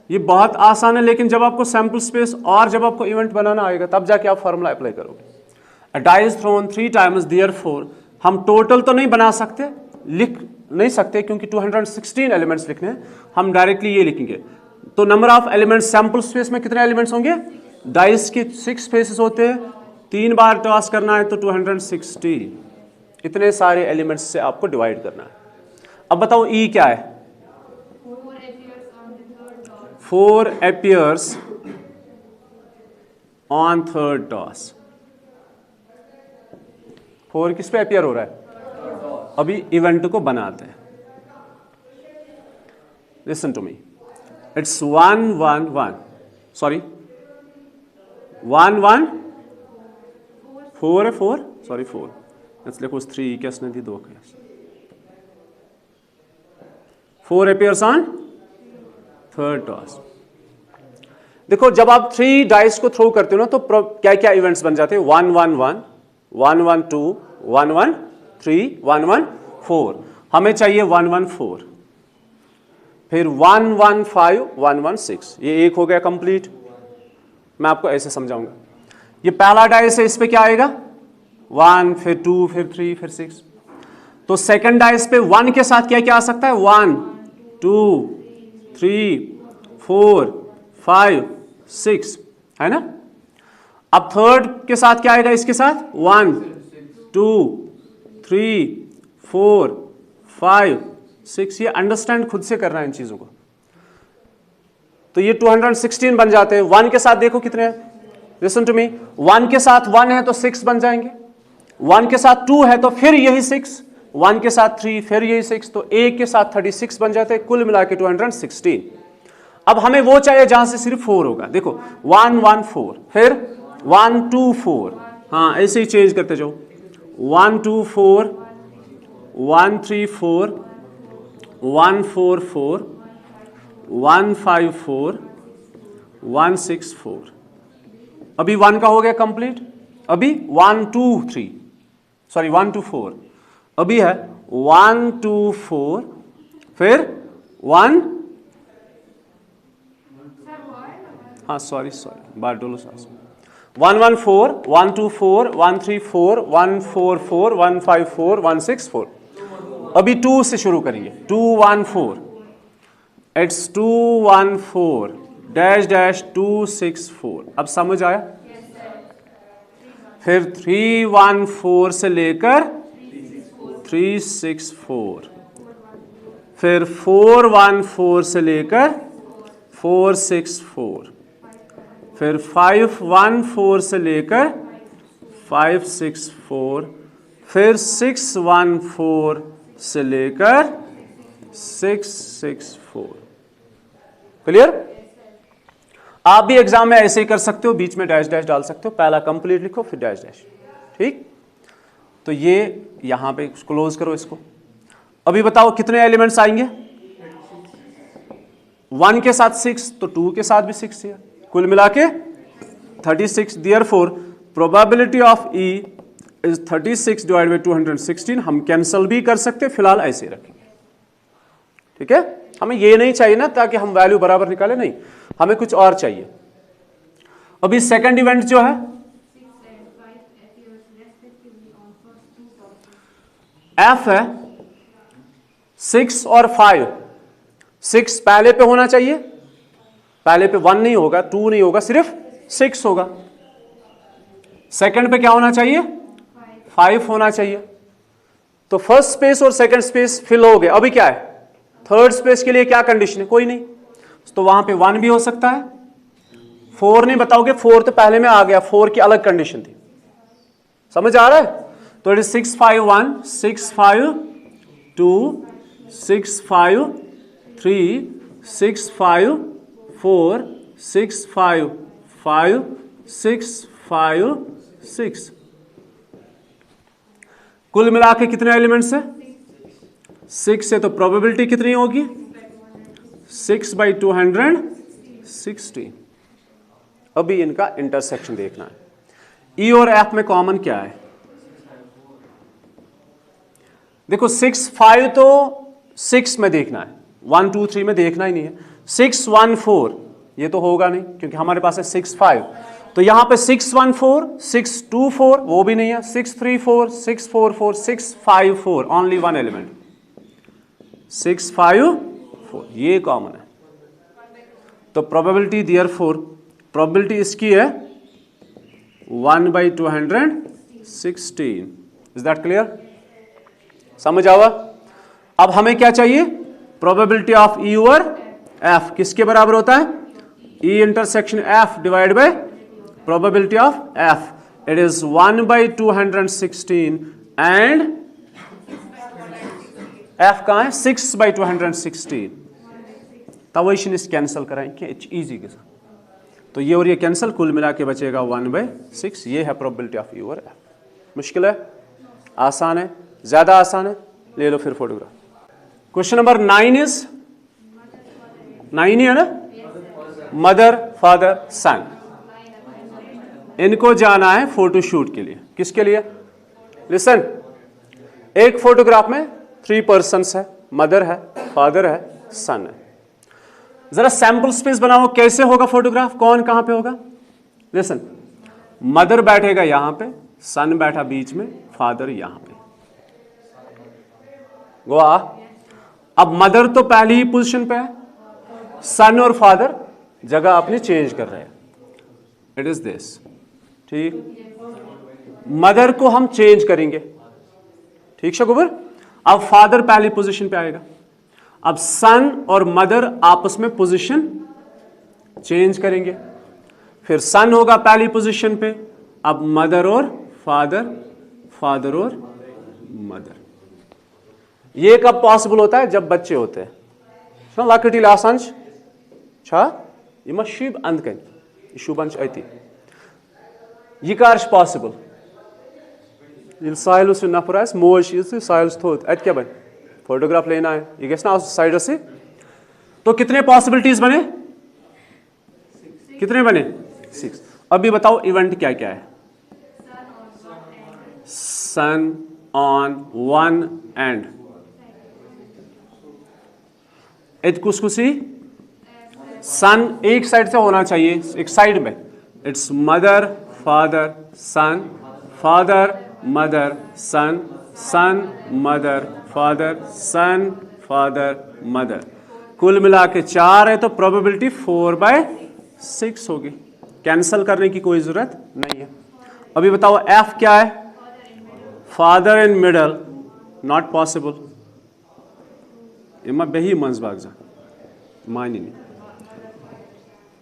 ये बहुत आसान है, लेकिन जब आपको सैंपल स्पेस और जब आपको इवेंट बनाना आएगा तब जाके आप फॉर्मूला अप्लाई करोगे। A die is thrown 3 times, therefore हम टोटल तो नहीं बना सकते, लिख नहीं सकते, क्योंकि 216 एलिमेंट्स लिखने हैं, हम डायरेक्टली ये लिखेंगे। तो number of elements sample space में कितने एलिमेंट्स होंगे, डाइस के 6 फेसेस होते हैं, 3 बार टॉस करना है तो 260, इतने सारे एलिमेंट्स से आपको डिवाइड करना है। अब बताओ ई क्या है, 4 appears on third toss। 4 किस पे अपियर हो रहा है, अभी इवेंट को बनाते हैं। Listen to me, it's 1 1 1, sorry 1 1 4 है 4 सॉरी 4 इसलिए कुछ 3 केस नहीं थी 2 case 4 appears on third toss. देखो जब आप 3 डाइस को थ्रो करते हो ना तो क्या क्या इवेंट्स बन जाते हैं 1 1 1 1 1 2 1 1 3 1 1 4 हमें चाहिए 1 1 4 फिर 1 1 5 1 1 6 ये एक हो गया कंप्लीट। मैं आपको ऐसे समझाऊंगा। ये पहला डाइस है इस पे क्या आएगा 1 फिर 2 फिर 3 फिर 6। तो सेकंड डाइस पे 1 के साथ क्या क्या आ सकता है 1 2 3 4 5 6 है ना। अब थर्ड के साथ क्या आएगा इसके साथ 1 2 3 4 5 6। ये अंडरस्टैंड खुद से करना है इन चीजों को। तो ये 216 बन जाते हैं। 1 के साथ देखो कितने हैं, लिसन टू मी। 1 के साथ 1 है तो 6 बन जाएंगे, 1 के साथ 2 है तो फिर यही 6, 1 के साथ 3 फिर यही 6, तो 1 के साथ 36 बन जाते हैं, कुल मिला के 216। अब हमें वो चाहिए जहां से सिर्फ 4 होगा। देखो 1 1 4 फिर 1 2 4, हाँ ऐसे ही चेंज करते जाओ 1 2 4 1 3 4 1 4 4 1 5 4 1 6 4। अभी 1 का हो गया कंप्लीट। अभी 1 2 3 सॉरी 1 2 4 अभी है 1 2 4 फिर 1 हाँ सॉरी बार डोलो 1 1 4 1 2 4 1 3 4 1 4 4 1 5 4 1 6 4। अभी 2 से शुरू करेंगे 2 1 4 इट्स 2 1 4 डैश डैश 2 6 4। अब समझ आया। फिर 3 1 4 से लेकर 3 6 4, फिर 4 1 4 से लेकर 4 6 4, फिर 5 1 4 से लेकर 5 6 4, फिर 6 1 4 से लेकर 6 6 4। क्लियर। आप भी एग्जाम में ऐसे ही कर सकते हो, बीच में डैश डैश डाल सकते हो, पहला कंप्लीट लिखो फिर डैश डैश। ठीक। तो ये यहां पे क्लोज करो इसको। अभी बताओ कितने एलिमेंट्स आएंगे। 1 के साथ 6 तो 2 के साथ भी 6 है, कुल मिला के 36। Therefore probability of E is 36 divide by 216। हम कैंसल भी कर सकते, फिलहाल ऐसे ही रखेंगे। ठीक है। हमें ये नहीं चाहिए ना ताकि हम वैल्यू बराबर निकाले, नहीं, हमें कुछ और चाहिए। अभी सेकंड इवेंट जो है एफ है 6 और 5। 6 पहले पे होना चाहिए, पहले पे 1 नहीं होगा 2 नहीं होगा, सिर्फ 6 होगा। सेकंड पे क्या होना चाहिए 5 होना चाहिए। तो फर्स्ट स्पेस और सेकंड स्पेस फिल हो गए। अभी क्या है थर्ड स्पेस के लिए क्या कंडीशन है, कोई नहीं, तो वहां पे 1 भी हो सकता है। 4 नहीं बताओगे, 4 तो पहले में आ गया, 4 की अलग कंडीशन थी। समझ आ रहा है। तो इट इज 6 5 1 6 5 2 6 5 3 6 5 4 6 5 5 6 5 6। कुल मिला के कितने एलिमेंट्स है 6 से। तो प्रोबेबिलिटी कितनी होगी 6 बाई 216। अभी इनका इंटरसेक्शन देखना है। ई और एफ में कॉमन क्या है। देखो 6 5 तो 6 में देखना है, 1 2 3 में देखना ही नहीं है। 6 1 4 ये तो होगा नहीं क्योंकि हमारे पास है 6 5। तो यहां पे 6 1 4 6 2 4 वो भी नहीं है। 6 3 4 6 4 4 6 5 4 ओनली 1 एलिमेंट 6 5 4 ये कॉमन है। तो प्रोबेबिलिटी देयरफॉर प्रोबेबिलिटी इसकी है 1 बाई 216। Is that clear. समझ आवा। अब हमें क्या चाहिए probability of E over F किसके बराबर होता है ई intersection F divide by probability of F. It is 1 by 216 and F कहां है 6 बाई 216। तवैशन कैंसल कराएं क्या इजी के साथ तो ये और ये कैंसिल, कुल मिला के बचेगा 1/6। ये है probability of E over F. मुश्किल है, आसान है, ज्यादा आसान है? ले लो फिर फोटोग्राफ। क्वेश्चन नंबर 9 इज 9 ही है ना, मदर फादर सन। इनको जाना है फोटो शूट के लिए। किसके लिए? लिसन, एक फोटोग्राफ में 3 पर्सन्स है, मदर है, फादर है, सन है। जरा सैंपल स्पेस बनाओ, कैसे होगा फोटोग्राफ, कौन कहां पे होगा? लिसन, मदर बैठेगा यहां पे, सन बैठा बीच में, फादर यहां पे। गोवा। अब मदर तो पहली ही पोजीशन पे है, सन और फादर जगह अपनी चेंज कर रहे हैं। इट इज दिस, ठीक। मदर को हम चेंज करेंगे, ठीक शकुबर। अब फादर पहली पोजीशन पे आएगा। अब सन और मदर आपस में पोजीशन चेंज करेंगे, फिर सन होगा पहली पोजीशन पे, अब मदर और फादर, फादर और मदर। ये कब पॉसिबल होता है? जब बच्चे होते हैं। लकटी लासांच छा यह शीब अंद कन शुबन अति यह कर पॉसिबल? साहिल नफर आ मोज साहिल थोत अत क्या बन फोटोग्राफ लेना है, ये गस ना साइड से। तो कितने पॉसिबिलिटीज बने? कितने बने? 6। अभी बताओ इवेंट क्या क्या है? सन ऑन वन एंड कुसकुसी सन एक साइड से होना चाहिए, एक साइड में। It's mother father son, father mother son, son mother father, son father mother. कुल मिला के 4 है, तो प्रोबेबिलिटी 4/6 होगी। कैंसल करने की कोई जरूरत नहीं है। अभी बताओ एफ क्या है? Father in middle, not possible. इमा बेही मंज बाग जा मानी नहीं।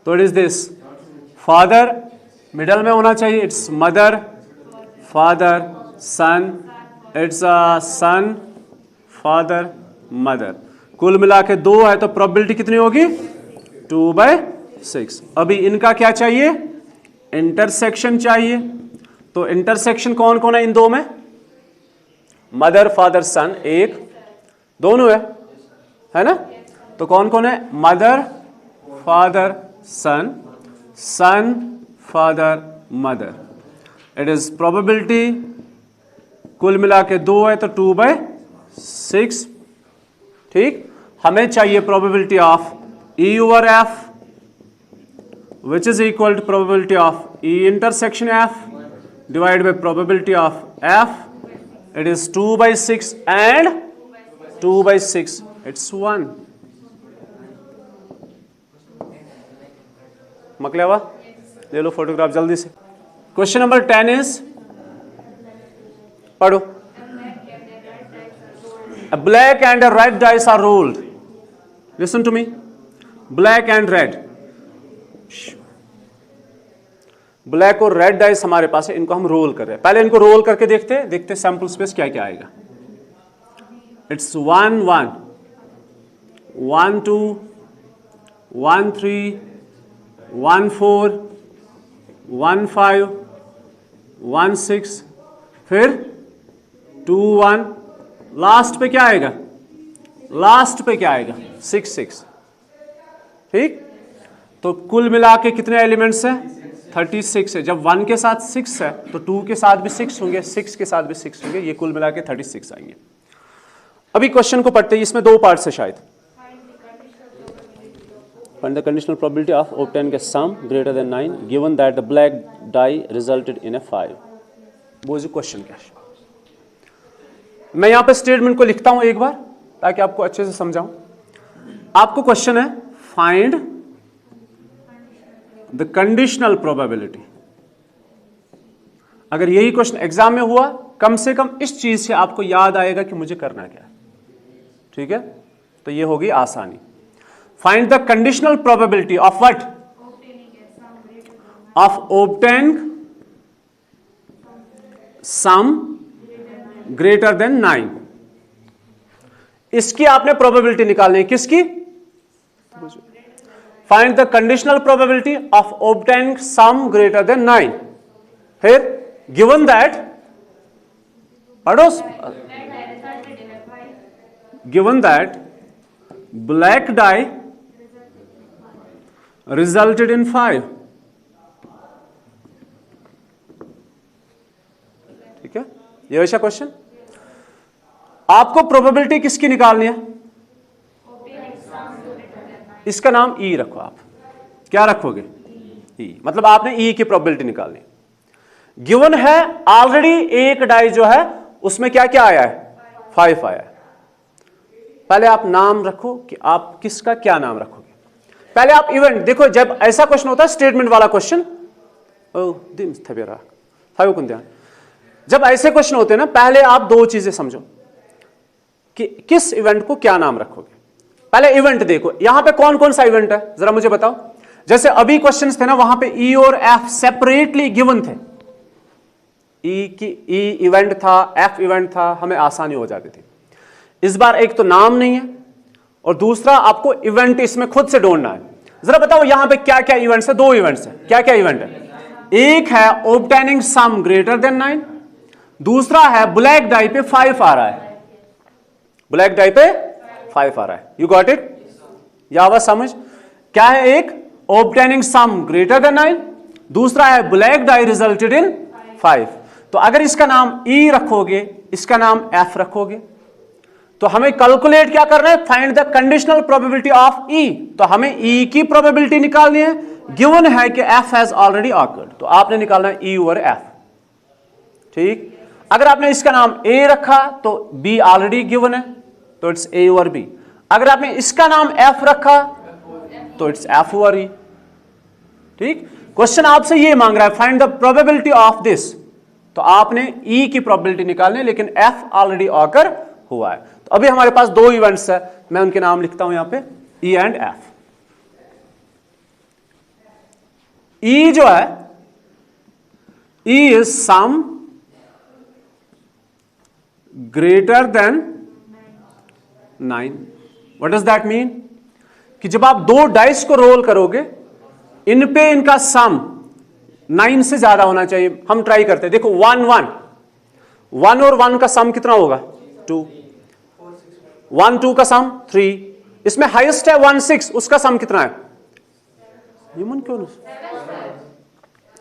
तो it is this, father middle में होना चाहिए, it's mother father son, it's son father mother. कुल मिला के 2 है, तो प्रोबेबिलिटी कितनी होगी? 2/6। अभी इनका क्या चाहिए? इंटरसेक्शन चाहिए। तो इंटरसेक्शन कौन कौन है इन दो में? मदर फादर सन, एक दोनों है ना? तो कौन कौन है? Mother father son, son father mother. It is probability कुल मिला के 2 है, तो 2/6। ठीक। हमें चाहिए probability of E over F, which is equal to probability of E intersection F divide by probability of F. It is 2/6 and 2/6, it's 1। मकलेवा ले लो फोटोग्राफ जल्दी से। क्वेश्चन नंबर 10 इज, पढ़ो। A black and a red dice are rolled. Listen to me. Black and red. Black और red dice हमारे पास है, इनको हम रोल कर रहे हैं। पहले इनको रोल करके देखते सैंपल स्पेस क्या क्या आएगा। इट्स 1 1 1 2 1 3 1 4 1 5 1 6, फिर 2 1, लास्ट पे क्या आएगा? लास्ट पे क्या आएगा? 6 6। ठीक। तो कुल मिला के कितने एलिमेंट्स हैं? 36 है। जब 1 के साथ 6 है, तो 2 के साथ भी 6 होंगे, 6 के साथ भी 6 होंगे। ये कुल मिला के 36 आएंगे। अभी क्वेश्चन को पढ़ते हैं, इसमें 2 पार्ट है शायद। Find the conditional probability of obtaining a sum greater than 9 given that the black die resulted in a 5. वो जो क्वेश्चन क्या है, मैं यहां पे स्टेटमेंट को लिखता हूं एक बार ताकि आपको अच्छे से समझाऊं। आपको क्वेश्चन है, फाइंड द कंडीशनल प्रोबेबिलिटी। अगर यही क्वेश्चन एग्जाम में हुआ, कम से कम इस चीज से आपको याद आएगा कि मुझे करना क्या है। ठीक है, तो ये होगी आसानी। Find the conditional probability of what? Of obtaining some greater than 9। इसकी आपने प्रोबेबिलिटी निकालनी है, किसकी? Find the conditional probability of obtaining some greater than 9। फिर गिवन दैट, पढ़ो, given that black dye resulted in 5। ठीक है, ये वैसा क्वेश्चन। आपको प्रोबेबिलिटी किसकी निकालनी है? इसका नाम ई रखो। आप क्या रखोगे? ई, मतलब आपने ई की प्रोबेबिलिटी निकालनी। गिवन है ऑलरेडी एक डाई जो है उसमें क्या क्या आया है? 5 आया है। पहले आप नाम रखो कि आप किसका क्या नाम रखोगे। पहले आप इवेंट देखो, जब ऐसा क्वेश्चन होता है स्टेटमेंट वाला क्वेश्चन, जब ऐसे क्वेश्चन होते हैं ना, पहले आप दो चीजें समझो कि किस इवेंट को क्या नाम रखोगे। पहले इवेंट देखो, यहां पे कौन कौन सा इवेंट है जरा मुझे बताओ। जैसे अभी क्वेश्चंस थे ना, वहां पे ई और एफ सेपरेटली गिवन थे। ई की ई इवेंट था, एफ इवेंट था, हमें आसानी हो जाती थी। इस बार एक तो नाम नहीं है और दूसरा आपको इवेंट इसमें खुद से ढूंढना है। जरा बताओ यहां पे क्या क्या इवेंट्स है? दो इवेंट्स है। क्या क्या इवेंट है? एक है ऑब्टेनिंग सम ग्रेटर देन 9, दूसरा है ब्लैक डाई पे 5 आ रहा है। ब्लैक डाई पे 5 आ रहा है। You got it? या आवाज समझ? क्या है? एक ऑब्टेनिंग सम ग्रेटर देन 9, दूसरा है ब्लैक डाई रिजल्टेड इन 5। तो अगर इसका नाम ई रखोगे, इसका नाम एफ रखोगे, तो हमें कैलकुलेट क्या करना है? Find the conditional probability of E. तो हमें ई की प्रोबेबिलिटी निकालनी है। गिवन है कि एफ हैज ऑलरेडी ऑकर्ड, तो आपने निकालना है ई ओवर एफ। ठीक, अगर आपने इसका नाम ए रखा तो बी ऑलरेडी गिवन है, तो इट्स ए ओवर बी। अगर आपने इसका नाम एफ रखा तो इट्स एफ ओवर ई। ठीक, क्वेश्चन आपसे ये मांग रहा है find the probability of this, तो आपने ई की प्रोबेबिलिटी निकालनी है, लेकिन एफ ऑलरेडी ऑकर हुआ है। तो अभी हमारे पास दो इवेंट्स है, मैं उनके नाम लिखता हूं यहां पे, ई एंड एफ। ई जो है, E is some greater than 9। What does that mean? कि जब आप दो डाइस को रोल करोगे, इन पे इनका सम 9 से ज्यादा होना चाहिए। हम ट्राई करते हैं, देखो 1 1 1 और 1 का सम कितना होगा? 2। 1 2 का सम 3। इसमें हाईएस्ट है 1 6, उसका सम कितना है? ह्यूमन क्यों ना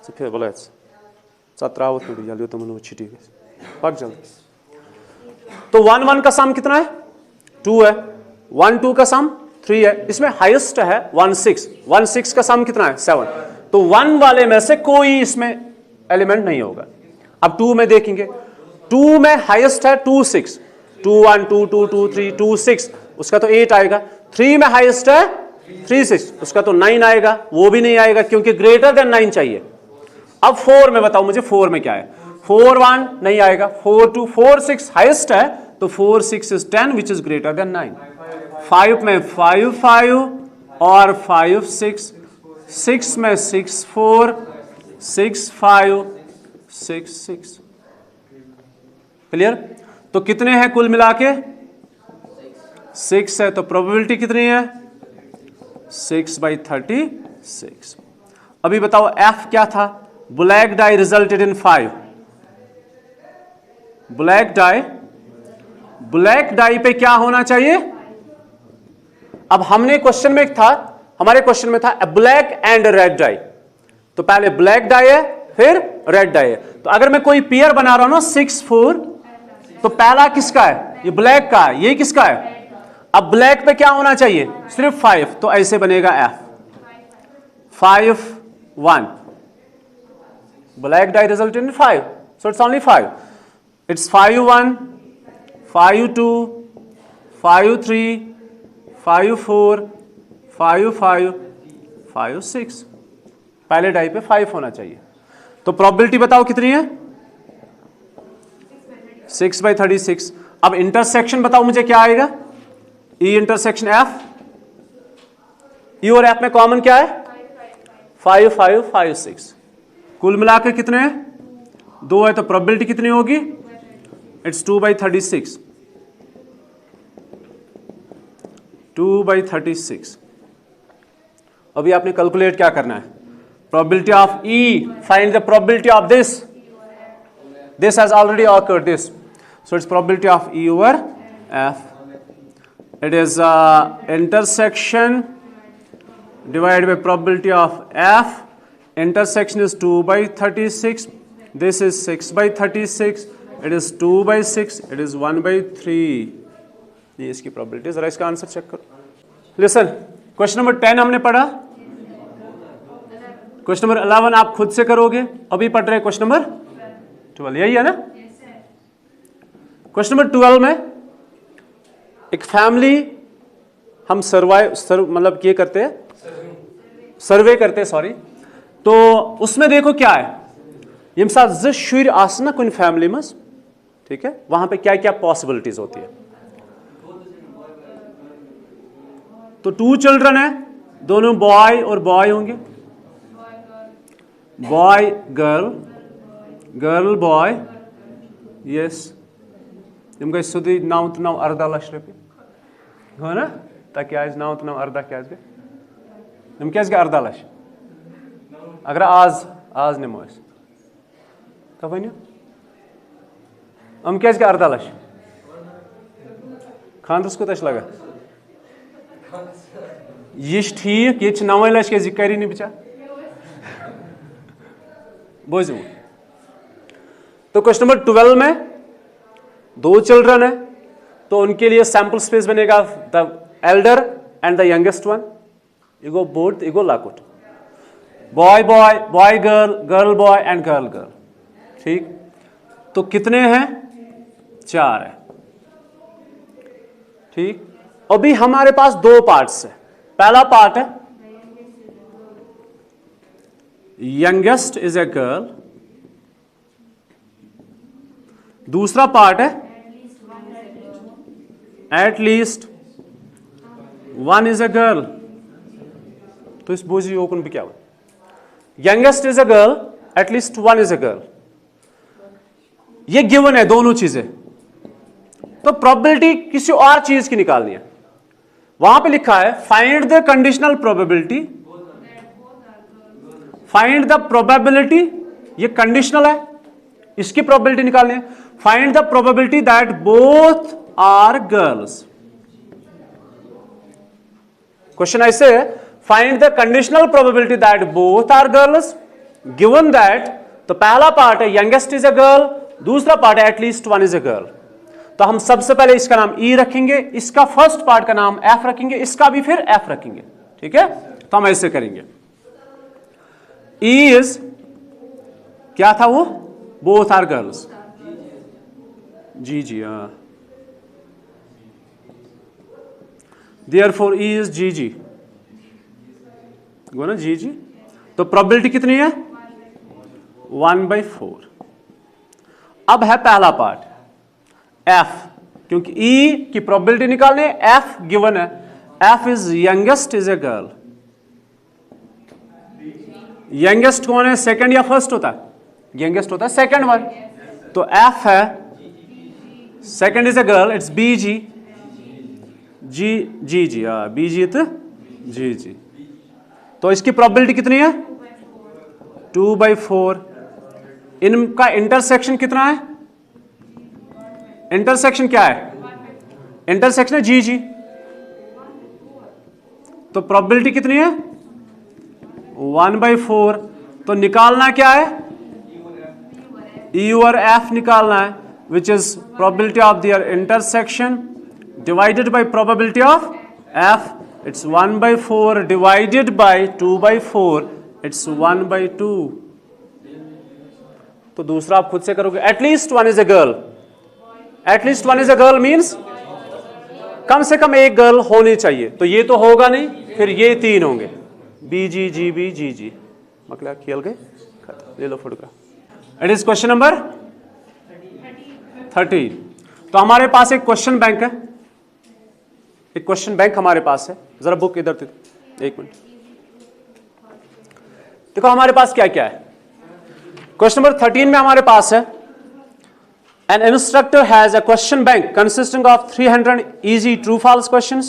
फिर बोला 17 जल्दी तो मन छिटी पक जल्दी। तो 1 1 का सम कितना है? 2 है। 1 2 का सम 3 है। इसमें हाईएस्ट है 1 6। 1 6 का सम कितना है? 7। तो 1 वाले में से कोई इसमें एलिमेंट नहीं होगा। अब 2 में देखेंगे, 2 में हाईएस्ट है 2 6। 2 1 2 2 2 3 2 6, उसका तो 8 आएगा। 3 में हाईएस्ट है 3 6, उसका तो 9 आएगा। वो भी नहीं आएगा क्योंकि ग्रेटर देन 9 चाहिए। अब 4 में बताओ मुझे 4 में क्या है? 4 1 नहीं आएगा। 4 2 4 6 हाईएस्ट है, तो 4 6 is 10 which is greater than 9। 5 में 5 5 और 5 6, 6 में 6 4 6 5 6 6। क्लियर? तो कितने हैं कुल मिला के? 6 है। तो प्रोबेबिलिटी कितनी है? 6/36। अभी बताओ एफ क्या था? Black dye resulted in 5। Black dye पे क्या होना चाहिए? अब हमने क्वेश्चन में था, हमारे क्वेश्चन में था ब्लैक एंड रेड डाई, तो पहले ब्लैक डाई है फिर रेड डाई है। तो अगर मैं कोई पेयर बना रहा हूं ना 6 4, तो पहला किसका है? ये ब्लैक का है। ये किसका है? अब ब्लैक पे क्या होना चाहिए? सिर्फ 5, तो ऐसे बनेगा F 5 1। Black dye result in 5, so it's only 5। It's 5 1 5 2 5 3 5 4 5 5 5 6। पहले डाई पे 5 होना चाहिए। तो प्रोबेबिलिटी बताओ कितनी है? 6/36। अब इंटरसेक्शन बताओ मुझे क्या आएगा? ई इंटरसेक्शन एफ। ई और एफ में कॉमन क्या है? 5 5 5 6। कुल मिलाकर कितने हैं? 2 है। तो प्रोबेबिलिटी कितनी होगी? इट्स 2/36। 2/36। अभी आपने कैलकुलेट क्या करना है, probability of E, find the probability of this has already awkward this, so it's probability of E over F. It is intersection divided by probability of f. Intersection is 2 by 36. This is 6 by 36. It is 2 by 6. It is 1 by 3. ये इसकी probability. जरा इसका answer check करो. Listen, question number 10 हमने पढ़ा. Question number 11 आप खुद से करोगे. अभी पढ़ रहे क्वेश्चन नंबर 12. यही है ना? क्वेश्चन नंबर 12 में एक फैमिली हम मतलब ये करते हैं, सर्वे करते हैं, सॉरी. तो उसमें देखो क्या है, यम साथ ज शुर आसना कुन फैमिली में, ठीक है, वहां पे क्या क्या पॉसिबिलिटीज होती है. तो 2 चिल्ड्रन है, दोनों बॉय और बॉय होंगे, boy girl, girl boy. Yes, यम गई सुधी 9 to 9 अर्धा लक्ष रुपये हो ना, ताकि आज 9 to 9 अर्धा क्या गए, यम क्या गए अर्धा लक्ष. अगर आज निमो तो वन हम क्या गए अर्धा लक्ष. खानदस कोत लगा यह ठीक, ये 9 लक्ष क्या करी नहीं बिचार. बोझो. तो क्वेश्चन नंबर 12 में 2 चिल्ड्रन है, तो उनके लिए सैंपल स्पेस बनेगा the elder and the youngest one. इगो बोर्ड इगो लाकुट, boy boy, boy girl, girl boy and girl girl. ठीक, तो कितने हैं? 4 है. ठीक, अभी हमारे पास 2 पार्ट्स है. पहला पार्ट है यंगेस्ट इज ए गर्ल, दूसरा पार्ट है at least 1 is a girl. तो इस बोझी ओपन भी क्या हुआ, youngest is a girl, at least 1 is a girl. ये गिवन है दोनों चीजें. तो प्रोबेबिलिटी किसी और चीज की निकालनी है. वहां पे लिखा है find the conditional probability, find the probability, ये कंडीशनल है, इसकी प्रोबेबिलिटी निकालनी है. Find the probability that both are girls. Question ऐसे है, find the conditional probability that both are girls given that. तो पहला पार्ट है यंगेस्ट इज अ गर्ल, दूसरा पार्ट है एटलीस्ट 1 इज अ गर्ल. तो हम सबसे पहले इसका नाम ई रखेंगे, इसका फर्स्ट पार्ट का नाम एफ रखेंगे, इसका भी फिर एफ रखेंगे. ठीक है, तो हम ऐसे करेंगे. ई इज क्या था वो, बोथ आर गर्ल्स. जी हाँ, देयरफॉर ई इज जी गो ना जी. तो प्रोबेबिलिटी कितनी है? 1/4. अब है पहला पार्ट एफ, क्योंकि ई की प्रोबेबिलिटी निकालने, एफ गिवन है. F is youngest is a girl. Youngest कौन है, सेकंड या फर्स्ट होता है? यंगेस्ट होता है सेकंड वन. तो एफ है second is a girl, it's B G हाँ, बी जी तो जी. तो इसकी प्रोबेबिलिटी कितनी है? 2/4. इनका इंटरसेक्शन कितना है? इंटरसेक्शन क्या है? इंटरसेक्शन है जी. तो प्रोबेबिलिटी कितनी है? 1/4. तो निकालना क्या है? ई और एफ निकालना है, which is probability of their intersection divided by probability of f. It's 1/4 divided by 2/4. It's 1/2. तो दूसरा आप खुद से करोगे. At least 1 is a girl. At least 1 is a girl means कम से कम एक गर्ल होनी चाहिए. तो ये तो होगा नहीं, फिर ये 3 होंगे, बी जी. मतलब खेल गए, ले लो photograph. It is question number 13. तो हमारे पास एक क्वेश्चन बैंक है, एक क्वेश्चन बैंक हमारे पास है. जरा बुक इधर दे, 1 मिनट. देखो हमारे पास क्या क्या है. क्वेश्चन नंबर 13 में हमारे पास है an instructor has a question bank consisting of 300 easy true false questions,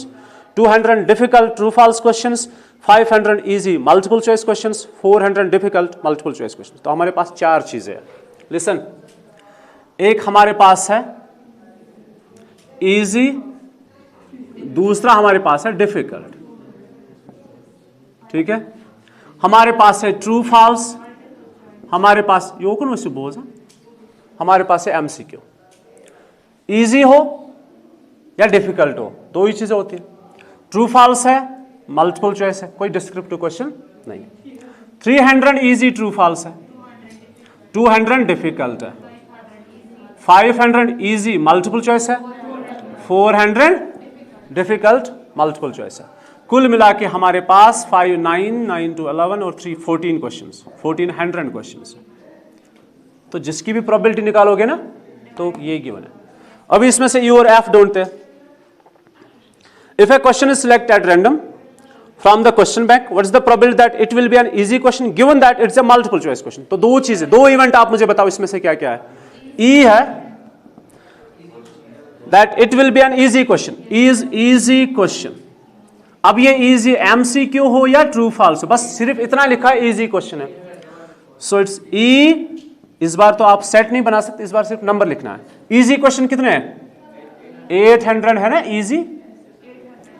200 difficult true false questions, 500 easy multiple choice questions, 400 difficult multiple choice questions. तो हमारे पास 4 चीजें हैं। लिसन, एक हमारे पास है इजी, दूसरा हमारे पास है डिफिकल्ट, ठीक है। हमारे पास है ट्रू फॉल्स, हमारे पास यो कौन वैसे बोझ, हमारे पास है एमसीक्यू। इजी हो या डिफिकल्ट हो, दो ही चीजें होती है। ट्रू फॉल्स है, मल्टीपल चॉइस है, कोई डिस्क्रिप्टिव क्वेश्चन नहीं। 300 इजी ट्रू फॉल्स है, 200 डिफिकल्ट है, 500 इजी मल्टीपल चॉइस है, 400 डिफिकल्ट मल्टीपल चॉइस है। कुल मिला के हमारे पास 5, 9, 9 to 11 और 3, 14 क्वेश्चंस, 1400 क्वेश्चंस। तो जिसकी भी प्रोबेबिलिटी निकालोगे ना तो ये गिवन है। अभी इसमें से यू और एफ ढूंढते हैं। If A question is select at random from the question bank, what is the probability that it will be an easy question given that it's a multiple choice question. तो दो चीजें, दो event आप मुझे बताओ इसमें से क्या क्या है। ई है that it will be an easy question, is easy question. अब ये इजी एमसीक्यू हो या ट्रू फॉल्स हो, बस सिर्फ इतना लिखा है इजी क्वेश्चन है। सो इट्स ई। इस बार तो आप सेट नहीं बना सकते, इस बार सिर्फ नंबर लिखना है। इजी क्वेश्चन कितने हैं? 800 है ना इजी।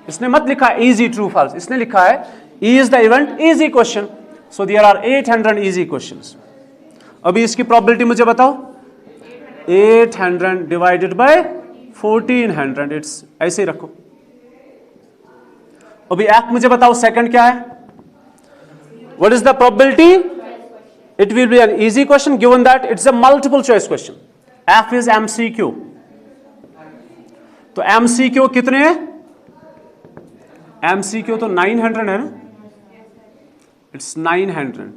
इसने मत लिखा इजी ट्रू फॉल्स, इसने लिखा है E is the event easy question. So there are 800 easy questions. अभी इसकी प्रोबेबिलिटी मुझे बताओ। 800 डिवाइडेड बाय 1400, इट्स ऐसे ही रखो। अभी एफ मुझे बताओ सेकंड क्या है। What is the probability? It will be an easy question given that it's a multiple choice question. F is MCQ. तो MCQ कितने हैं? MCQ तो 900 है ना, it's 900।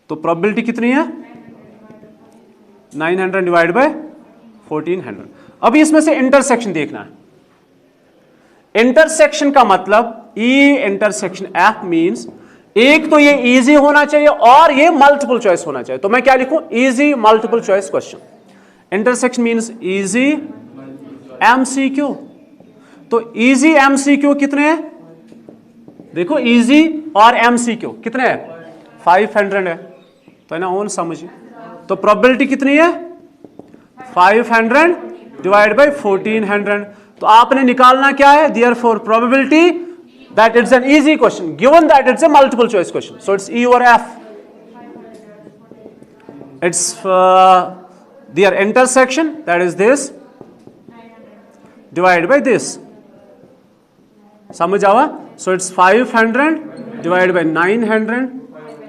तो प्रोबेबिलिटी कितनी है? 900 डिवाइड बाय 1400। अभी इसमें से इंटरसेक्शन देखना है। इंटरसेक्शन का मतलब E इंटरसेक्शन F मीन्स एक तो ये इजी होना चाहिए और ये मल्टीपल चॉइस होना चाहिए। तो मैं क्या लिखूं? Easy multiple choice question. Intersection means easy MCQ. तो इजी एमसीक्यू कितने हैं? देखो इजी और एमसीक्यू कितने हैं? 500 है। तो है ना, ओन समझिए। तो प्रोबेबिलिटी कितनी है? 500 डिवाइड बाय 1400। तो आपने निकालना क्या है? Therefore probability that it's an easy question given that it's a multiple choice question. So it's E or F. It's their intersection, that is this, divided by this. समझ आवा? So it's 500 divided by 900.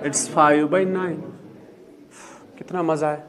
It's 5 by 9. कितना मजा है।